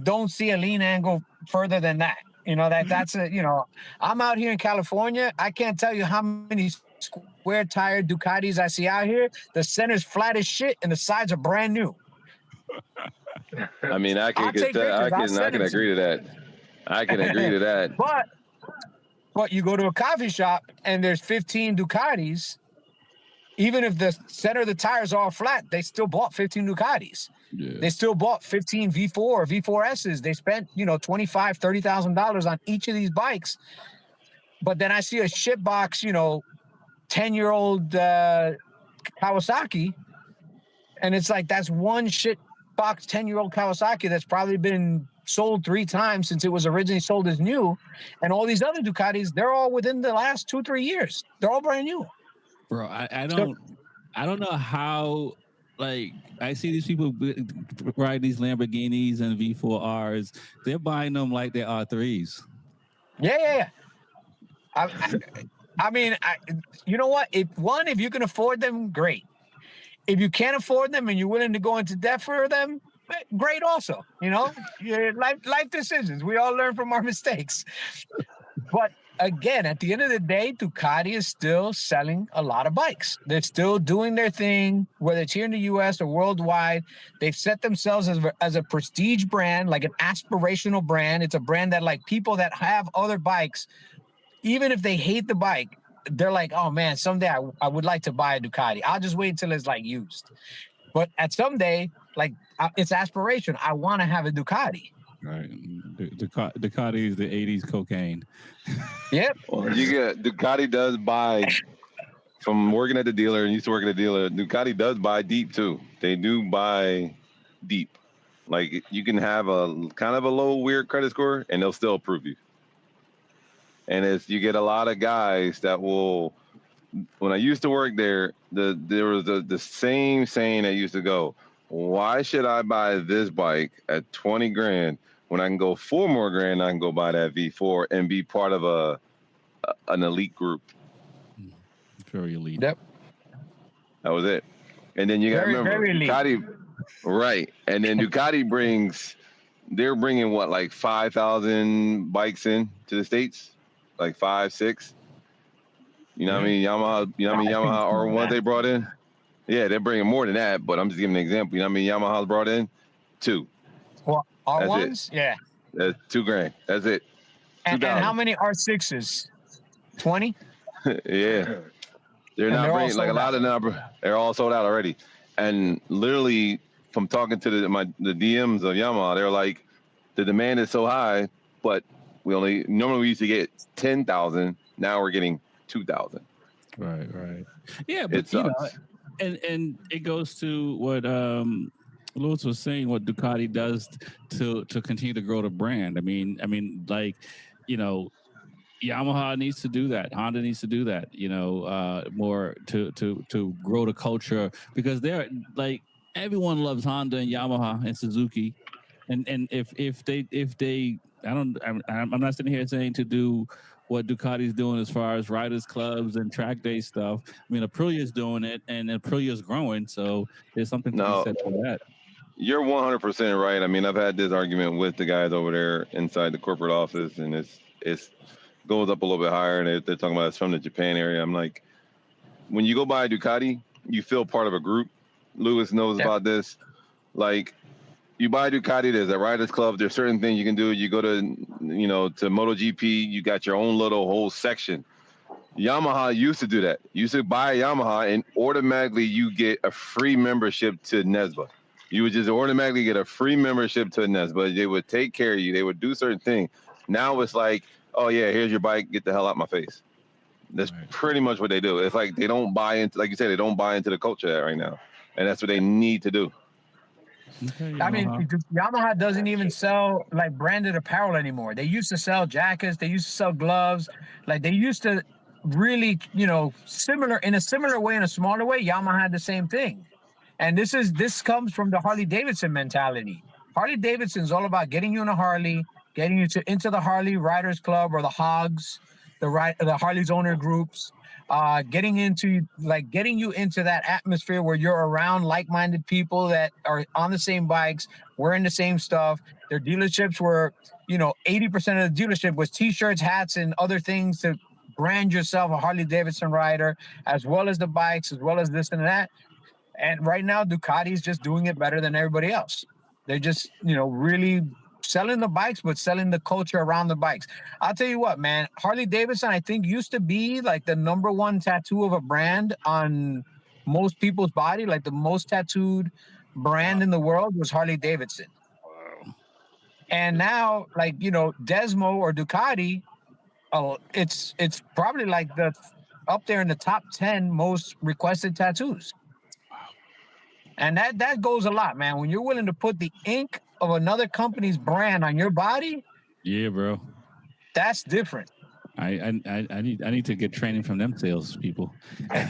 don't see a lean angle further than that. I'm out here in California. I can't tell you how many square tire Ducatis I see out here. The center's flat as shit and the sides are brand new. I mean, I can agree to that. I can agree to that. But you go to a coffee shop and there's 15 Ducatis. Even if the center of the tires are all flat, they still bought 15 Ducatis. Yeah. They still bought 15 V4 or V4Ss. They spent, $25,000, $30,000 on each of these bikes. But then I see a shit box, 10-year-old Kawasaki, and it's like, that's one shit box 10-year-old Kawasaki that's probably been sold 3 times since it was originally sold as new. And all these other Ducatis, they're all within the last 2-3 years. They're all brand new. Bro, I don't know how, I see these people ride these Lamborghinis and V4Rs. They're buying them like they're R3s. Yeah. I mean, you know what? If you can afford them, great. If you can't afford them and you're willing to go into debt for them, great also. Life decisions. We all learn from our mistakes. But again, at the end of the day, Ducati is still selling a lot of bikes. They're still doing their thing, whether it's here in the U.S. or worldwide. They've set themselves as a prestige brand, like an aspirational brand. It's a brand that, people that have other bikes, even if they hate the bike, they're like, oh man, someday I would like to buy a Ducati. I'll just wait until it's used. But at someday, it's aspiration. I want to have a Ducati. Right. Ducati is the 80s cocaine. Yep. Well, Ducati does buy, from working at the dealer and used to work at the dealer, Ducati does buy deep too. They do buy deep. You can have a kind of a low weird credit score and they'll still approve you. And you get a lot of guys that will, when I used to work there, there was the same saying that used to go, why should I buy this bike at 20 grand when I can go 4 more grand, I can go buy that V4 and be part of an elite group. Very elite. Yep. That was it. And then you got to remember, Ducati, right. And then Ducati they're bringing what, 5,000 bikes in to the States? 5, 6. You know what I mean? Yamaha R1 they brought in? Yeah, they're bringing more than that, but I'm just giving an example. You know what I mean? Yamaha's brought in 2. Well, That's R1s, yeah. That's $2,000. That's it. And how 2,000. many R6s? 20? Yeah, they're And not they're all bringing like a sold lot out. of them. They're all sold out already. And literally, from talking to the DMs of Yamaha, they're like, the demand is so high, but normally we used to get 10,000. Now we're getting 2,000. Right. Yeah, It but you know, sucks. and it goes to what Lewis was saying, what Ducati does to continue to grow the brand. I mean, like, you know, Yamaha needs to do that. Honda needs to do that. You know, more to grow the culture, because they're like, everyone loves Honda and Yamaha and Suzuki, and if they I'm not sitting here saying to do what Ducati's doing as far as riders clubs and track day stuff. I mean, Aprilia's doing it, and Aprilia's growing, so there's something to be No, said for that. you're 100% right. I mean, I've had this argument with the guys over there inside the corporate office, and it's goes up a little bit higher, and they're talking about it's from the Japan area. I'm like, when you go buy a Ducati, you feel part of a group. Lewis knows about this. Like, you buy a Ducati, there's a riders club, there's certain things you can do. You go to, to MotoGP, you got your own little whole section. Yamaha used to do that. You used to buy a Yamaha, and automatically you get a free membership to Nesba. You would just automatically get a free membership to Nesba. They would take care of you. They would do certain things. Now it's like, oh yeah, here's your bike. Get the hell out my face. That's pretty much what they do. It's like they don't buy into, like you said, they don't buy into the culture right now, and that's what they need to do. Okay, I mean, Yamaha doesn't even sell like branded apparel anymore. They used to sell jackets. They used to sell gloves. Like, they used to really, similar in a similar way, in a smaller way. Yamaha had the same thing, and this comes from the Harley Davidson mentality. Harley Davidson's all about getting you in a Harley, getting you into the Harley Riders Club or the Hogs, the Harley's owner groups. Getting you into that atmosphere where you're around like-minded people that are on the same bikes, wearing the same stuff. Their dealerships were, 80% of the dealership was T-shirts, hats, and other things to brand yourself a Harley Davidson rider, as well as the bikes, as well as this and that. And right now, Ducati's just doing it better than everybody else. They're just, really selling the bikes, but selling the culture around the bikes. I'll tell you what, man, Harley Davidson, I think, used to be like the number one tattoo of a brand on most people's body. Like, the most tattooed brand in the world was Harley Davidson. And now, like, Desmo or Ducati, it's probably like up there in the top 10 most requested tattoos. And that goes a lot, man. When you're willing to put the ink of another company's brand on your body, yeah, bro, that's different. I need to get training from them salespeople. I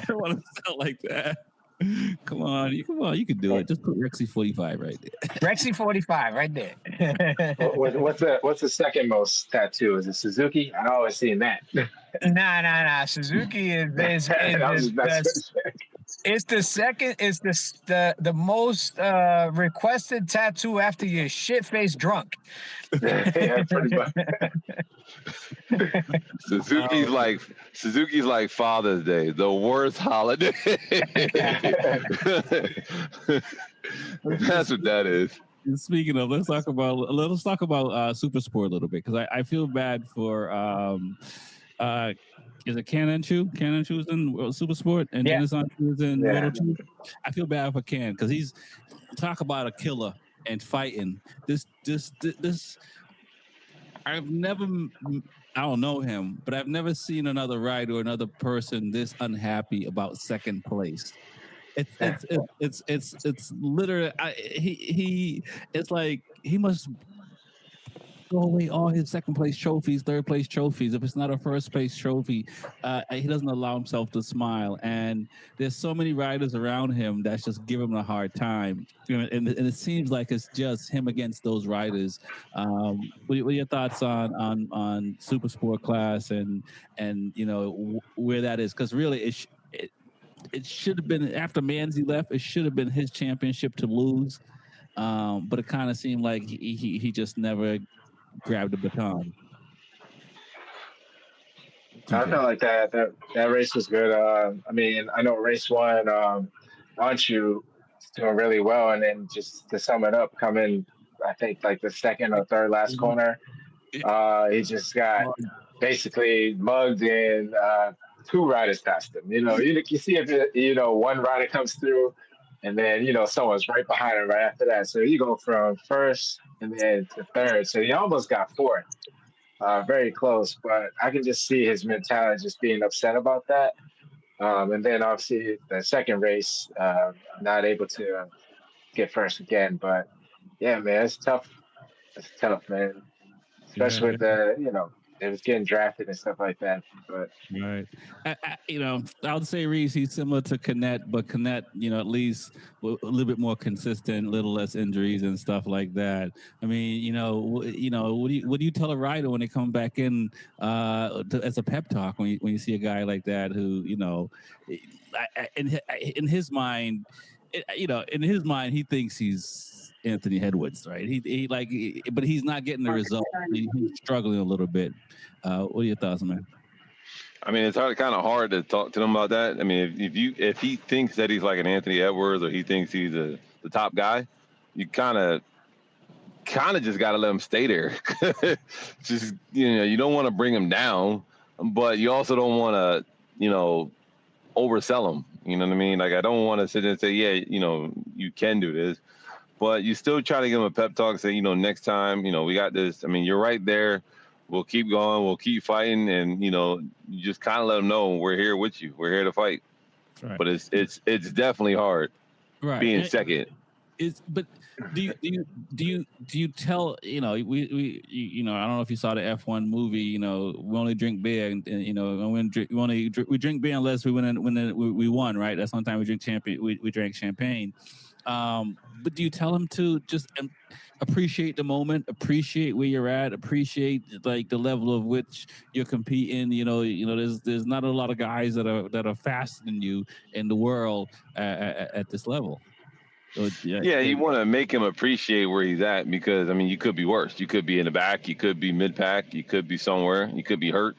don't want to sound like that. Come on, you can do it. Just put Rexy 45 right there. Rexy 45 right there. What's the second most tattoo? Is it Suzuki? I always seen that. Nah. Suzuki is it's the second. It's the most requested tattoo after you're shit-faced drunk. Yeah, pretty much. Suzuki's like Father's Day, the worst holiday. That's what that is. Speaking of, let's talk about Super Sport a little bit, because I feel bad for is it Ken Chu? Ken Chu's in Super Sport, and Dennis is in Moto2. I feel bad for Ken, because he's talk about a killer and fighting. This I don't know him, but I've never seen another rider or another person this unhappy about second place. It's literally it's like he must throw away all his second place trophies, third place trophies. If it's not a first place trophy, he doesn't allow himself to smile. And there's so many riders around him that's just giving him a hard time. And it seems like it's just him against those riders. What are your thoughts on Super Sport class and where that is? Because really, it should have been, after Manzi left, it should have been his championship to lose. But it kind of seemed like he just never grabbed the baton. I TJ? felt like that race was good. I mean, I know race one, Anshu is doing really well, and then just to sum it up, coming, I think like the second or third last corner, he just got basically mugged, and two riders passed him. You see if one rider comes through, and then someone's right behind him right after that. So you go from first and then to third. So he almost got fourth. Very close, but I can just see his mentality just being upset about that. And then obviously the second race, not able to get first again. But yeah, man, it's tough. It's tough, man. Especially with it was getting drafted and stuff like that. But Right. I would say Reese, he's similar to Canet, but Canet, at least a little bit more consistent, a little less injuries and stuff like that. I mean, what do you tell a rider when they come back in as a pep talk when you see a guy like that who, in his mind, he thinks he's Anthony Edwards, right? But he's not getting the result. He's struggling a little bit. What are your thoughts, man? I mean, it's kind of hard to talk to them about that. I mean, if he thinks that he's like an Anthony Edwards or he thinks he's the top guy, you kind of just got to let him stay there. Just you don't want to bring him down, but you also don't want to oversell him. You know what I mean? Like, I don't want to sit there and say, yeah, you can do this, but you still try to give him a pep talk. Say, next time, we got this. I mean, you're right there. We'll keep going. We'll keep fighting, and you just kind of let them know we're here with you. We're here to fight. Right. But it's definitely hard, right, being second. But do you tell we I don't know if you saw the F1 movie. We only drink beer, and we drink beer unless we we won, right? That's sometimes we drank champagne. But do you tell them to just appreciate the moment, appreciate where you're at, appreciate like the level of which you're competing? There's not a lot of guys that are faster than you in the world at this level. So, yeah, you want to make him appreciate where he's at, because I mean, you could be worse. You could be in the back, you could be mid pack, you could be somewhere, you could be hurt.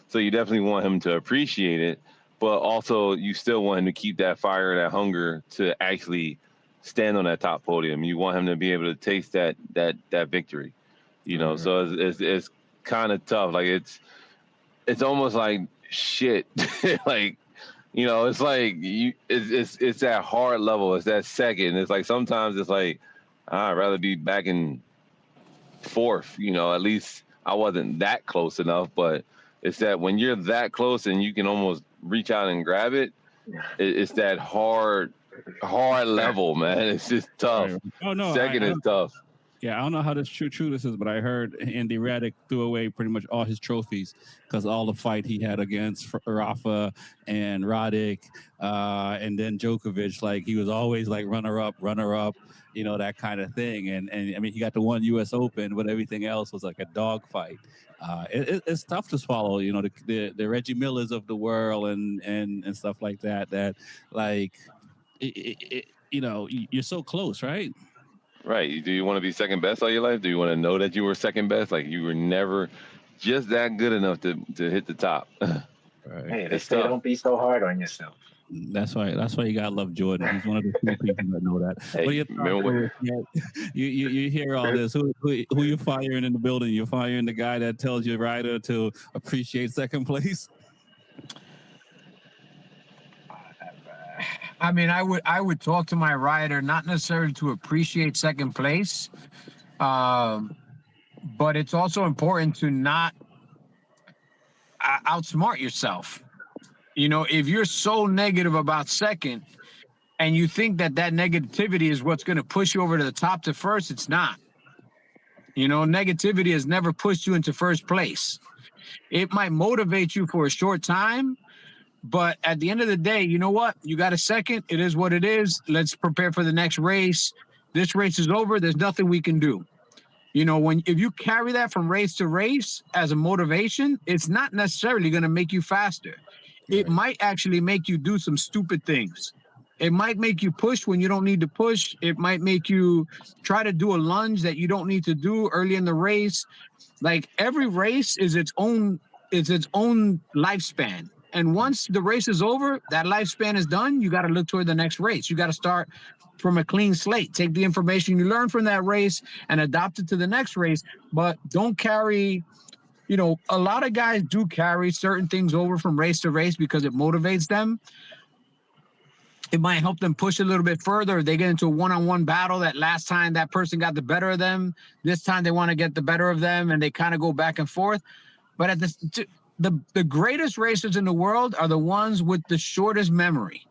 So you definitely want him to appreciate it, but also you still want him to keep that fire, that hunger to actually stand on that top podium. You want him to be able to taste that victory, Mm-hmm. So it's kind of tough. Like it's almost like shit. Like, it's like it's that hard level. It's that second. It's like sometimes it's like I'd rather be back in fourth. At least I wasn't that close enough. But it's that when you're that close and you can almost reach out and grab it, it's that hard level, man. It's just tough. Oh no, second is tough. Yeah, I don't know how true this is, but I heard Andy Raddick threw away pretty much all his trophies because all the fight he had against Rafa and Roddick, and then Djokovic, like he was always like runner up, that kind of thing. And I mean, he got the one U.S. Open, but everything else was like a dog fight. It's tough to swallow, the Reggie Millers of the world and stuff like that. That like. You're so close, right? Right. Do you want to be second best all your life? Do you want to know that you were second best? Like you were never just that good enough to hit the top. Right. Hey, they say don't be so hard on yourself. That's why you gotta love Jordan. He's one of the few people that know that. Hey, you hear all this. Who you firing in the building? You're firing the guy that tells your rider to appreciate second place. I mean, I would talk to my rider, not necessarily to appreciate second place, but it's also important to not outsmart yourself. If you're so negative about second and you think that negativity is what's going to push you over to the top to first, it's not. Negativity has never pushed you into first place. It might motivate you for a short time, but at the end of the day, you know what? You got a second. It is what it is. Let's prepare for the next race. This race is over. There's nothing we can do. If you carry that from race to race as a motivation, it's not necessarily going to make you faster. Right. It might actually make you do some stupid things. It might make you push when you don't need to push. It might make you try to do a lunge that you don't need to do early in the race. Like every race is its own it's its own lifespan. And once the race is over, that lifespan is done. You got to look toward the next race. You got to start from a clean slate. Take the information you learned from that race and adopt it to the next race. But don't carry, a lot of guys do carry certain things over from race to race because it motivates them. It might help them push a little bit further. They get into a one-on-one battle that last time that person got the better of them. This time they want to get the better of them, and they kind of go back and forth. But at the greatest racers in the world are the ones with the shortest memory.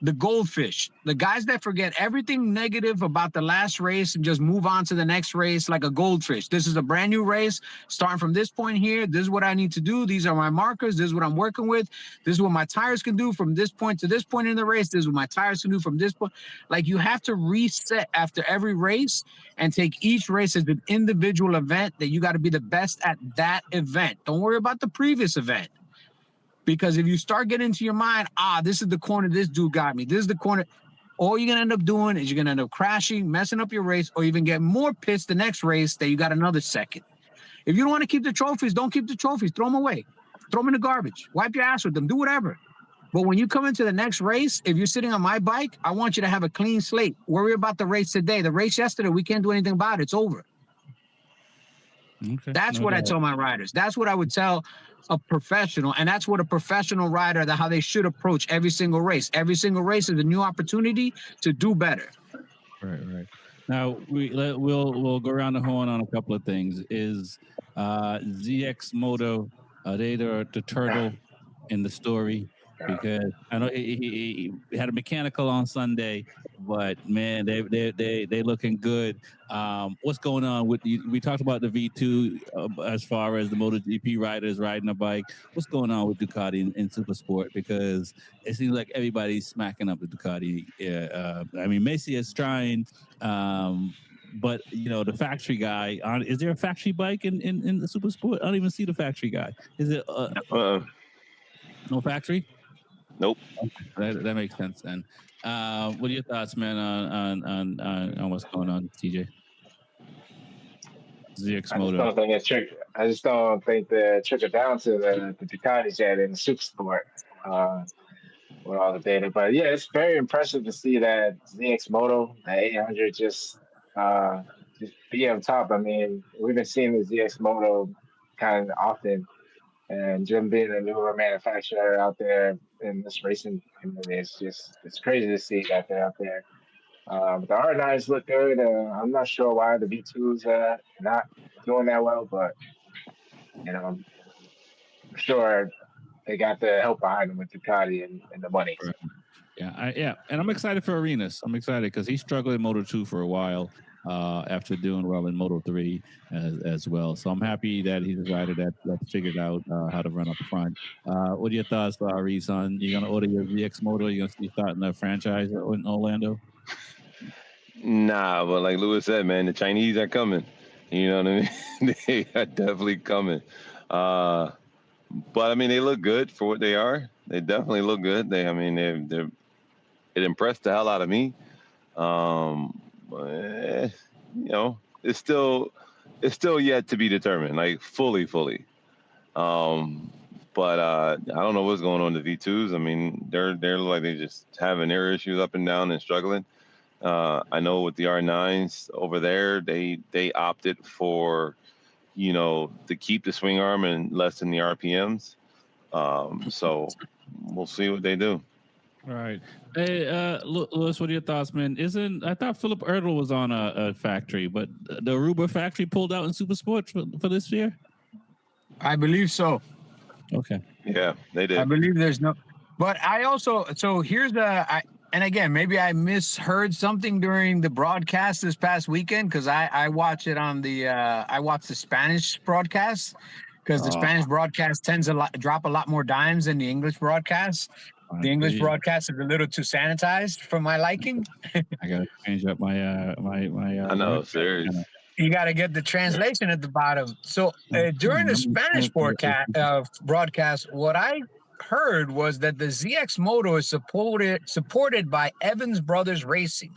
The goldfish, the guys that forget everything negative about the last race and just move on to the next race like a goldfish. This is a brand new race, starting from this point here. This is what I need to do. These are my markers. This is what I'm working with. This is what my tires can do from this point to this point in the race. This is what my tires can do from this point. Like, you have to reset after every race and take each race as an individual event that you got to be the best at that event. Don't worry about the previous event. Because if you start getting into your mind, this is the corner this dude got me. This is the corner. All you're going to end up doing is you're going to end up crashing, messing up your race, or even get more pissed the next race that you got another second. If you don't want to keep the trophies, don't keep the trophies. Throw them away. Throw them in the garbage. Wipe your ass with them. Do whatever. But when you come into the next race, if you're sitting on my bike, I want you to have a clean slate. Worry about the race today. The race yesterday, we can't do anything about it. It's over. Okay. That's what I tell my riders. That's what I would tell a professional, and that's what a professional rider, how they should approach every single race. Every single race is a new opportunity to do better. Right. Now we'll go around the horn on a couple of things. Is ZX Moto are they the turtle in the story? Because I know he had a mechanical on Sunday, but man, they looking good. What's going on with you? We talked about the V2 as far as the MotoGP riders riding a bike. What's going on with Ducati in Supersport? Because it seems like everybody's smacking up the Ducati. I mean, Messi is trying, but the factory guy. Is there a factory bike in the Supersport? I don't even see the factory guy. Is it no factory? Nope. That makes sense then. What are your thoughts, man, on what's going on, TJ? ZX Moto. I just don't think the trickle down to the Ducatis yet in the Supersport with all the data. But yeah, it's very impressive to see that ZX Moto, the 800, just be on top. I mean, we've been seeing the ZX Moto kind of often. And Jim being a newer manufacturer out there in this racing community, it's crazy to see that they're out there. The R9s look good. I'm not sure why the V2s not doing that well, but I'm sure they got the help behind them with Ducati and the money. Right. Yeah, and I'm excited for Arenas. I'm excited because he struggled in Moto 2 for a while. After doing well in Moto 3 as well. So I'm happy that he's a rider that figured out how to run up front. What are your thoughts, Reese, on you going to order your VX Moto? You're going to be starting a franchise in Orlando? Nah, but like Lewis said, man, the Chinese are coming. You know what I mean? They are definitely coming. But, I mean, they look good for what they are. They definitely look good. It impressed the hell out of me. It's still yet to be determined, like fully. But I don't know what's going on with the V2s. I mean, they're like they just having their issues up and down and struggling. I know with the R9s over there, they opted for, to keep the swing arm and lessen the RPMs. So we'll see what they do. All right. Hey, Lewis, what are your thoughts, man? I thought Philip Erdl was on a factory, but the Aruba factory pulled out in Supersport for this year? I believe so. Okay. Yeah, they did. I believe there's no... But I also... So here's and again, maybe I misheard something during the broadcast this past weekend because I watch it on the... I watch the Spanish broadcast because the Spanish broadcast tends to drop a lot more dimes than the English broadcast. The English broadcast is a little too sanitized for my liking. I gotta change up my I know, serious. You got to get the translation at the bottom. So during the Spanish broadcast, what I heard was that the ZX Moto is supported by Evans Brothers Racing.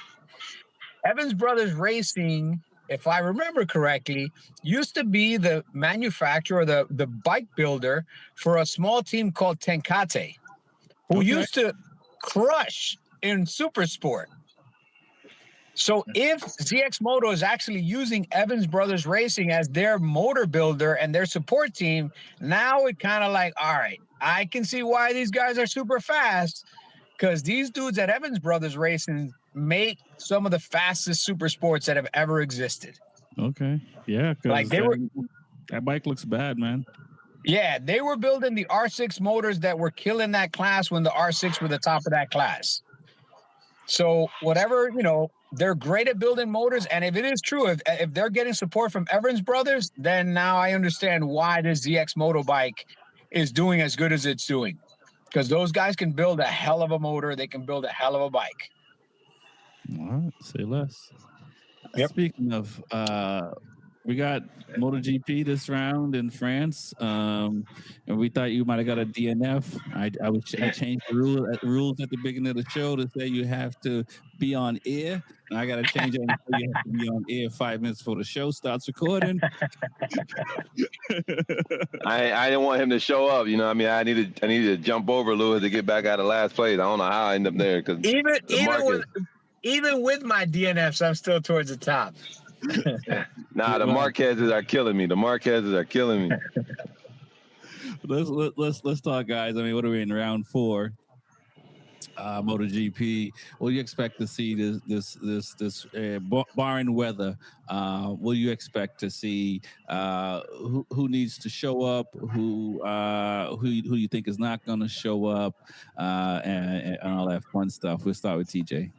Evans Brothers Racing if I remember correctly, used to be the manufacturer, the bike builder for a small team called Tenkate, who Okay. used to crush in super sport. So if ZX Moto is actually using Evans Brothers Racing as their motor builder and their support team, now it kind of like, all right, I can see why these guys are super fast, because these dudes at Evans Brothers Racing make some of the fastest super sports that have ever existed. Okay. Yeah, Like because that bike looks bad, man. Yeah, they were building the R6 motors that were killing that class when the R6 were the top of that class. So whatever, they're great at building motors. And if it is true, if they're getting support from Evans Brothers, then now I understand why this ZX Moto bike is doing as good as it's doing. Because those guys can build a hell of a motor. They can build a hell of a bike. All right, say less. Yep. Speaking of, we got MotoGP this round in France, and we thought you might have got a DNF. I changed the rules at the beginning of the show to say you have to be on air. And I got to change it and say you have to be on air 5 minutes before the show starts recording. I didn't want him to show up. I needed to jump over Lewis to get back out of last place. I don't know how I ended up there because even with my DNFs, I'm still towards the top. Nah, the Marquezes are killing me. Let's talk, guys. I mean, what are we in round 4? MotoGP. What do you expect to see this barring weather? What do you expect to see? Who needs to show up? Who you think is not going to show up? And all that fun stuff. We'll start with TJ.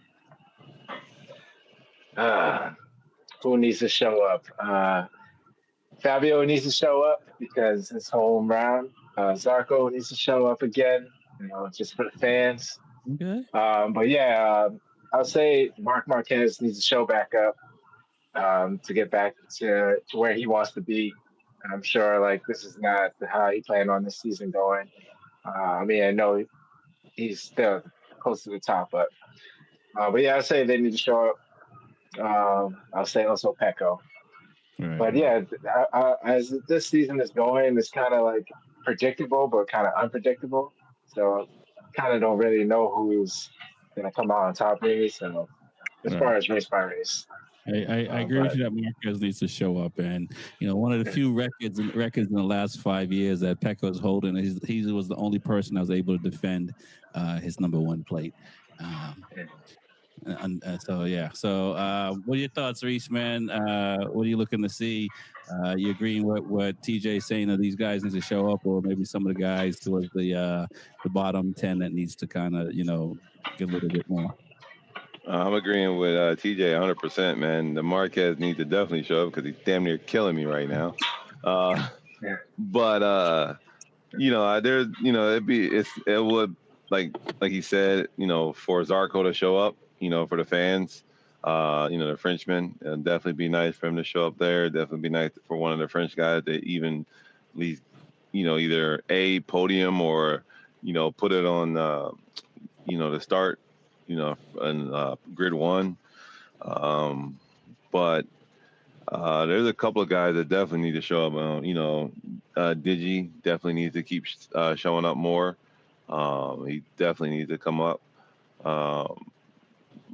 Who needs to show up? Fabio needs to show up because it's home round. Zarco needs to show up again, just for the fans. Okay. But yeah, I'll say Marc Marquez needs to show back up to get back to where he wants to be. I'm sure this is not how he planned on this season going. I know he's still close to the top, but yeah, I'll say they need to show up. I'll say also Pecco. Right. But yeah, as this season is going, it's kind of predictable, but kind of unpredictable. So kind of don't really know who's going to come out on top really. So as far as race by race. I agree with you that Marquez needs to show up, and one of the few records in the last 5 years that Pecco's holding, he was the only person that was able to defend his number 1 plate. So what are your thoughts, Reese, man? What are you looking to see? You agreeing with what TJ's saying that these guys need to show up, or maybe some of the guys towards the bottom 10 that needs to kind of get a little bit more? I'm agreeing with TJ 100%, man. The Marquez needs to definitely show up because he's damn near killing me right now. But there's it would like he said, for Zarco to show up, for the fans, the Frenchman, it'd definitely be nice for him to show up there. Definitely be nice for one of the French guys to even at least, either a podium or, put it on, the start, in grid 1. But there's a couple of guys that definitely need to show up. Digi definitely needs to keep showing up more. He definitely needs to come up.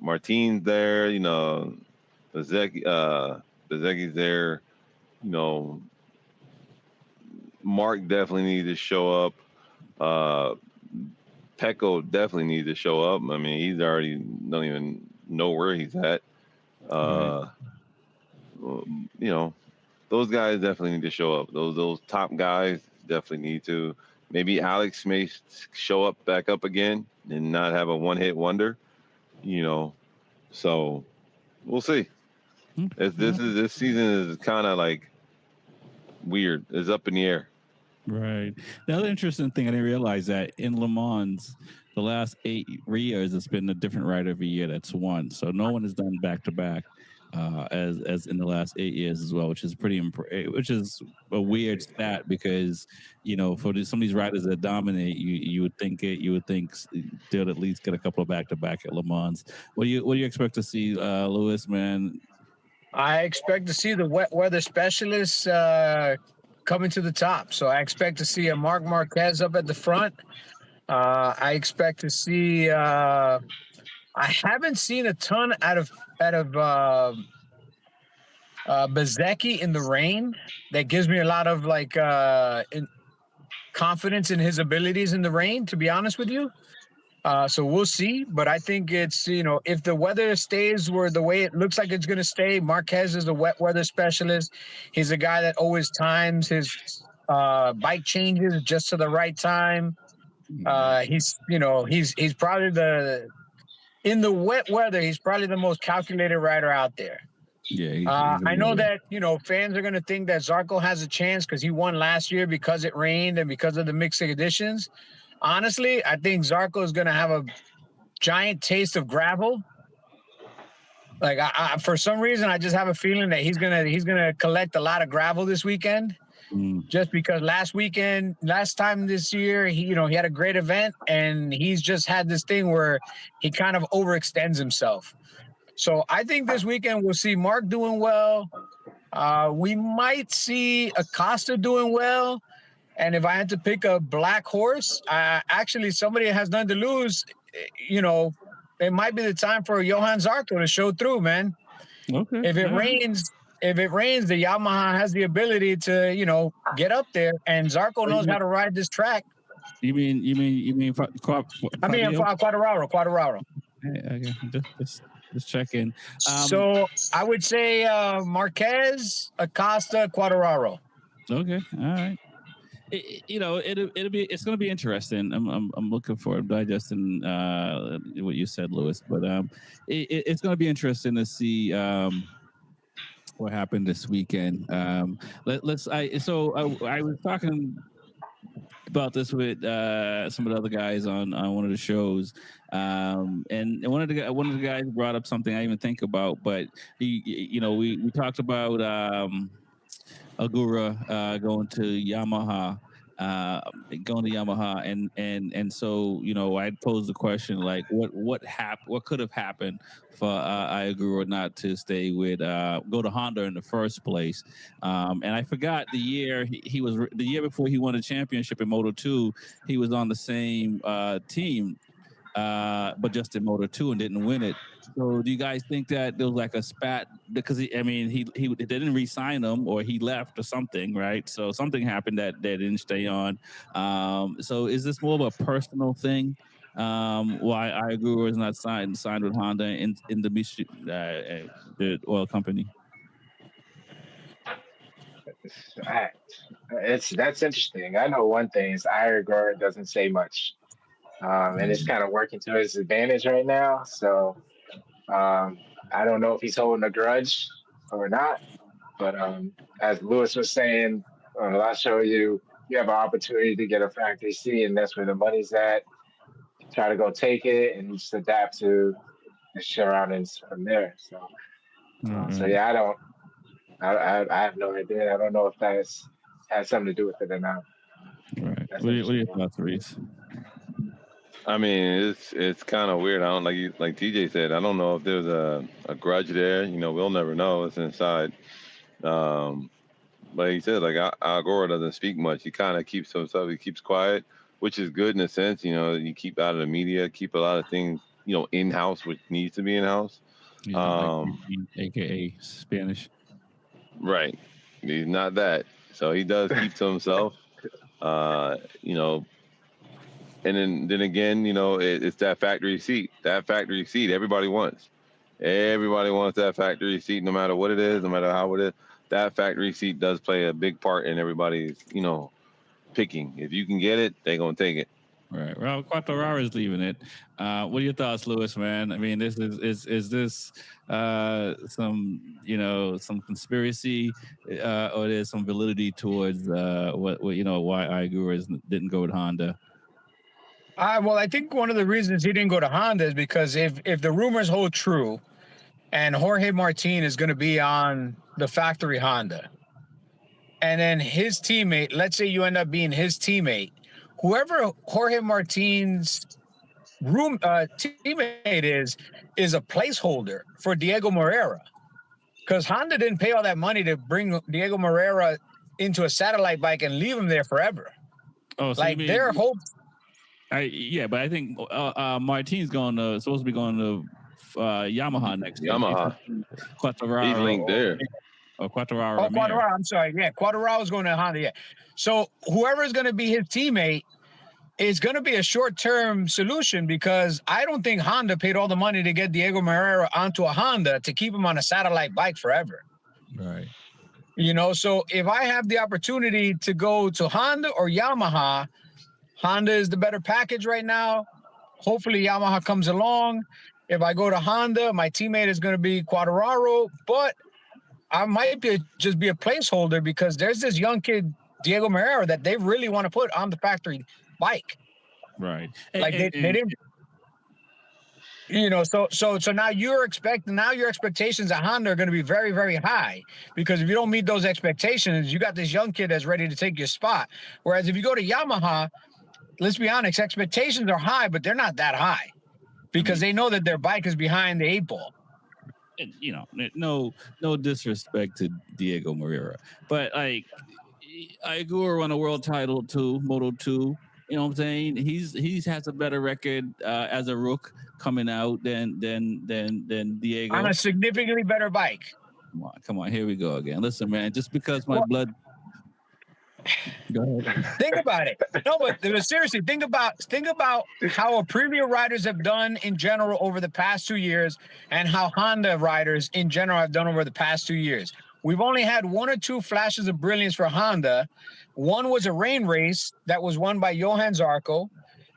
Martin's there, Bezecchi's there, Mark definitely needs to show up. Pecco definitely needs to show up. He's already don't even know where he's at. Those guys definitely need to show up. Those top guys definitely need to. Maybe Alex may show up back up again and not have a one-hit wonder. So we'll see. This season is kind of weird. It's up in the air. Right. The other interesting thing, I didn't realize that in Le Mans, the last 8 years, it's been a different rider every year that's won. So no one has done back-to-back as in the last 8 years as well, which is which is a weird stat because, for some of these riders that dominate, you would think they'll at least get a couple of back-to-back at Le Mans. What do you expect to see, Lewis, man? I expect to see the wet weather specialists coming to the top. So I expect to see a Marc Marquez up at the front. I expect to see. I haven't seen a ton out of Bezecchi in the rain. That gives me a lot of confidence in his abilities in the rain. To be honest with you. So we'll see, but I think it's, if the weather stays where the way it looks like it's going to stay, Marquez is a wet weather specialist. He's a guy that always times his bike changes just to the right time. He's probably in the wet weather, he's probably the most calculated rider out there. Yeah, I know that, fans are going to think that Zarco has a chance because he won last year because it rained and because of the mixed conditions. Honestly, I think Zarco is going to have a giant taste of gravel. Like I for some reason, I just have a feeling that he's gonna collect a lot of gravel this weekend. Just because last time this year, he had a great event and he's just had this thing where he kind of overextends himself. So I think this weekend we'll see Mark doing well. We might see Acosta doing well. And if I had to pick a black horse, actually somebody has nothing to lose, it might be the time for Johan Zarco to show through, man. Okay. If it rains, the Yamaha has the ability to, get up there, and Zarco knows how to ride this track. You mean Quartararo. Okay, just checking. So I would say Marquez, Acosta, Quartararo. Okay, all right. It's going to be interesting. I'm looking forward to digesting what you said, Lewis. But it's going to be interesting to see what happened this weekend. I was talking about this with some of the other guys on one of the shows, and one of the guys brought up something I didn't even think about, but we talked about Agura going to Yamaha, and so I posed the question like, what could have happened for Agura not to stay with go to Honda in the first place, and I forgot the year he was the year before he won a championship in Moto2, he was on the same team, but just in Moto2 and didn't win it. So do you guys think that there was like a spat because he didn't re-sign him or he left or something, right? So something happened that didn't stay on. So is this more of a personal thing? Why Agura is not signed with Honda in the oil company? That's interesting. I know one thing is Agura doesn't say much, and it's kind of working to his advantage right now. So. I don't know if he's holding a grudge or not, but as Lewis was saying on the last show, you have an opportunity to get a factory seat, and that's where the money's at. Try to go take it and just adapt to the surroundings from there. So, so yeah, I have no idea. I don't know if that has something to do with it or not. Right. What are your thoughts, Reese? I mean, it's kind of weird. I don't like TJ said. I don't know if there's a grudge there. We'll never know. It's inside. But he said like Agura doesn't speak much. He kind of keeps to himself. He keeps quiet, which is good in a sense. You keep out of the media, keep a lot of things in house, which needs to be in house. AKA Spanish. Right. He's not that. So he does keep to himself. And then again, it's that factory seat. That factory seat everybody wants. Everybody wants that factory seat, no matter what it is, no matter how it is. That factory seat does play a big part in everybody's, picking. If you can get it, they're going to take it. Right. Well, Quartararo is leaving it. What are your thoughts, Lewis, man? I mean, this is this some conspiracy or there's some validity towards why Agura didn't go with Honda? Well, I think one of the reasons he didn't go to Honda is because if the rumors hold true and Jorge Martin is going to be on the factory Honda, and then his teammate, let's say you end up being his teammate, whoever Jorge Martin's teammate is a placeholder for Diego Moreira. because Honda didn't pay all that money to bring Diego Moreira into a satellite bike and leave him there forever. Oh, so Like their hope. Yeah, but I think Martin's supposed to be going to Yamaha next year. Yamaha. Quartararo. He's linked there. Or Quartararo. Oh, Quartararo. I'm sorry. Yeah, Quartararo is going to Honda. Yeah. So whoever is going to be his teammate is going to be a short-term solution, because I don't think Honda paid all the money to get Diego Moreira onto a Honda to keep him on a satellite bike forever. Right. You know, so if I have the opportunity to go to Honda or Yamaha, Honda is the better package right now. Hopefully Yamaha comes along. If I go to Honda, my teammate is going to be Quartararo, but I might just be a placeholder, because there's this young kid, Diego Moreira, that they really want to put on the factory bike. Right. Like they didn't, you know, so now your expectations at Honda are going to be very, very high, because if you don't meet those expectations, you got this young kid that's ready to take your spot. Whereas if you go to Yamaha, let's be honest, expectations are high, but they're not that high, because they know that their bike is behind the 8 ball. You know, no disrespect to Diego Moreira, but like Igor won a world title too, Moto 2. You know what I'm saying? He's has a better record as a rook coming out than Diego on a significantly better bike. Come on, here we go again. Listen, man, just because my blood. Go ahead. Think about it. No, but seriously, think about how Aprilia riders have done in general over the past 2 years, and how Honda riders in general have done over the past 2 years. We've only had 1 or 2 flashes of brilliance for Honda. One was a rain race that was won by Johan Zarco,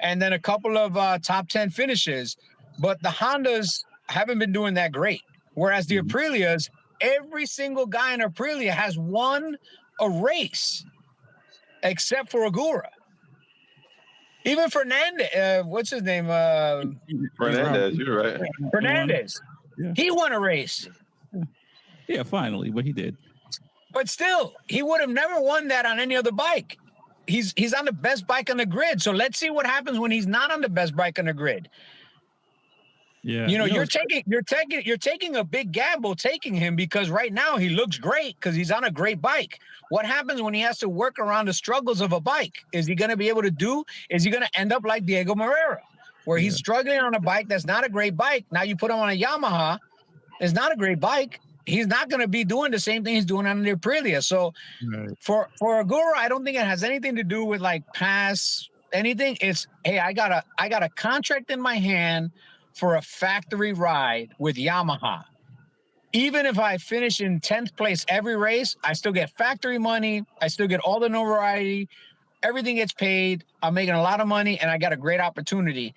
and then a couple of top 10 finishes. But the Hondas haven't been doing that great. Whereas the Aprilias, every single guy in Aprilia has won a race, except for Agura. Even Fernandez, what's his name? Fernandez, you're right. Fernandez. Yeah. He won a race. Yeah, finally, but he did. But still, he would have never won that on any other bike. He's on the best bike on the grid. So let's see what happens when he's not on the best bike on the grid. Yeah, you know, you're taking a big gamble taking him, because right now he looks great because he's on a great bike. What happens when he has to work around the struggles of a bike? Is he going to be able to do? Is he going to end up like Diego Moreira, where he's struggling on a bike that's not a great bike? Now you put him on a Yamaha, it's not a great bike. He's not going to be doing the same thing he's doing on the Aprilia. So for Agura, I don't think it has anything to do with like past anything. It's, hey, I got a contract in my hand for a factory ride with Yamaha. Even if I finish in 10th place every race, I still get factory money. I still get all the notoriety. Everything gets paid. I'm making a lot of money, and I got a great opportunity.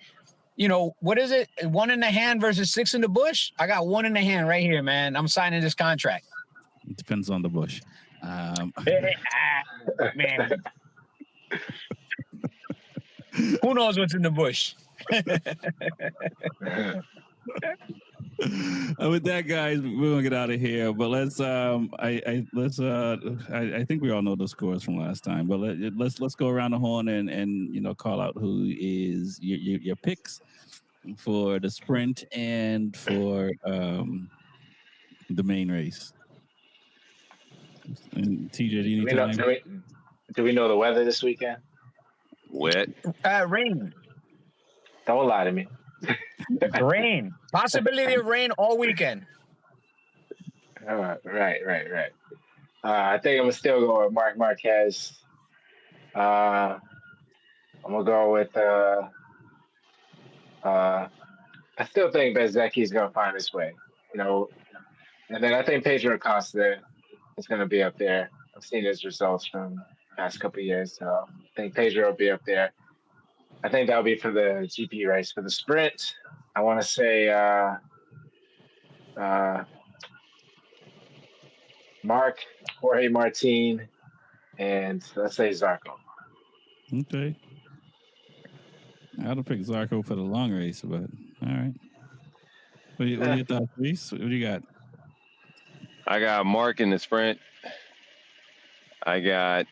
You know, what is it? 1 in the hand versus 6 in the bush? I got 1 in the hand right here, man. I'm signing this contract. It depends on the bush. Man. Who knows what's in the bush? With that, guys, we're gonna get out of here. But let's I think we all know the scores from last time. But let's go around the horn and you know, call out who is your picks for the sprint and for the main race. And TJ, do you need time? Do we know the weather this weekend? Wet. Rain. Don't lie to me. Rain. Possibility of rain all weekend. Right. I think I'm gonna still go with Marc Marquez. I'm gonna go with. I still think Bezecchi's gonna find his way. You know, and then I think Pedro Acosta is gonna be up there. I've seen his results from the past couple of years, so I think Pedro will be up there. I think that'll be for the GP race. For the sprint, I want to say Mark, Jorge Martin, and let's say Zarco. Okay. I would have picked Zarco for the long race, but all right. What do you thought, Reese? What do you got? I got Mark in the sprint. I got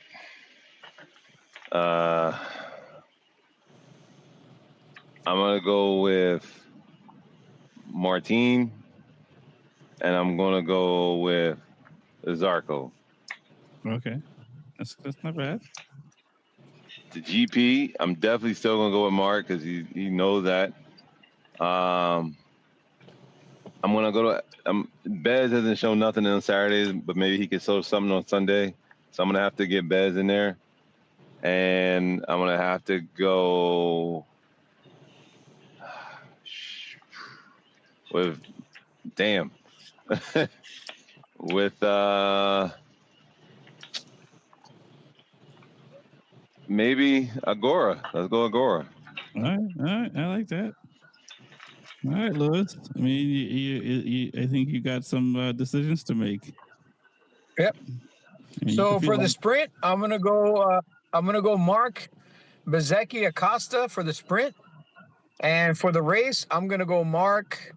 I'm gonna go with Martin, and I'm gonna go with Zarco. Okay, that's not bad. The GP, I'm definitely still gonna go with Mark because he knows that. I'm gonna go to. Bez hasn't shown nothing on Saturdays, but maybe he can show something on Sunday. So I'm gonna have to get Bez in there, and I'm gonna have to go with with maybe Agora. Let's go Agora. All right, I like that. All right, Lewis. I mean, I think you got some decisions to make. Yep. I mean, So for the sprint, I'm gonna go Mark Bezzecchi Acosta for the sprint, and for the race, I'm gonna go Mark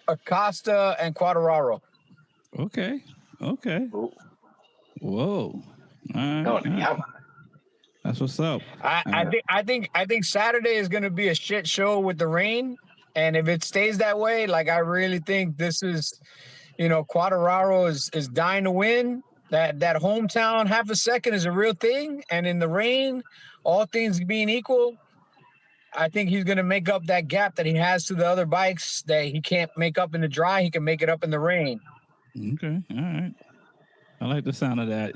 Acosta and Quadraro. Okay. Ooh, Whoa. All right. no, yeah. That's what's up. I think Saturday is gonna be a shit show with the rain, and if it stays that way, like I really think this is, Quadraro is dying to win. That hometown half a second is a real thing, and in the rain, all things being equal, I think he's going to make up that gap that he has to the other bikes that he can't make up in the dry. He can make it up in the rain. Okay. All right. I like the sound of that.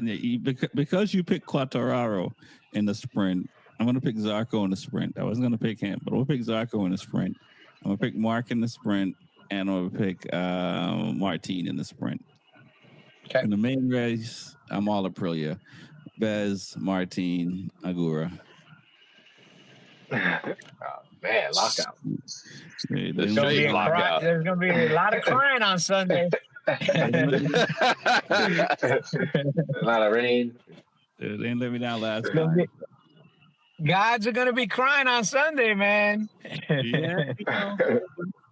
Because you picked Quattararo in the sprint, I'm going to pick Zarco in the sprint. I wasn't going to pick him, but I'm going to pick Zarco in the sprint. I'm going to pick Mark in the sprint, and I'm going to pick Martin in the sprint. Okay. In the main race, I'm all Aprilia. Bez, Martin, Agura. Oh, man, lockout. There's going to be a lot of crying on Sunday. A lot of rain. They didn't let me down last time. Gods are going to be crying on Sunday, man. Yeah.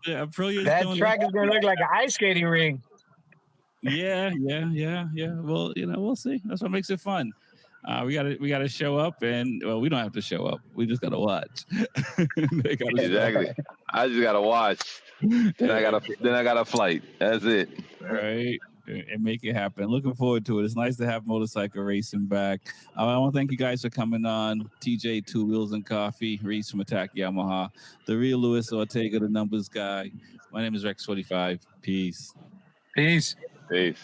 Aprilia. That track is going to look like an ice skating ring. Yeah. Well, we'll see. That's what makes it fun. We gotta show up, and we don't have to show up. We just gotta watch. Exactly. I just gotta watch. Then I got a flight. That's it. Right. And make it happen. Looking forward to it. It's nice to have motorcycle racing back. I want to thank you guys for coming on. TJ, Two Wheels and Coffee, Reese from Attack Yamaha, the real Luis Ortega, the numbers guy. My name is Rex 45. Peace. Peace. Peace.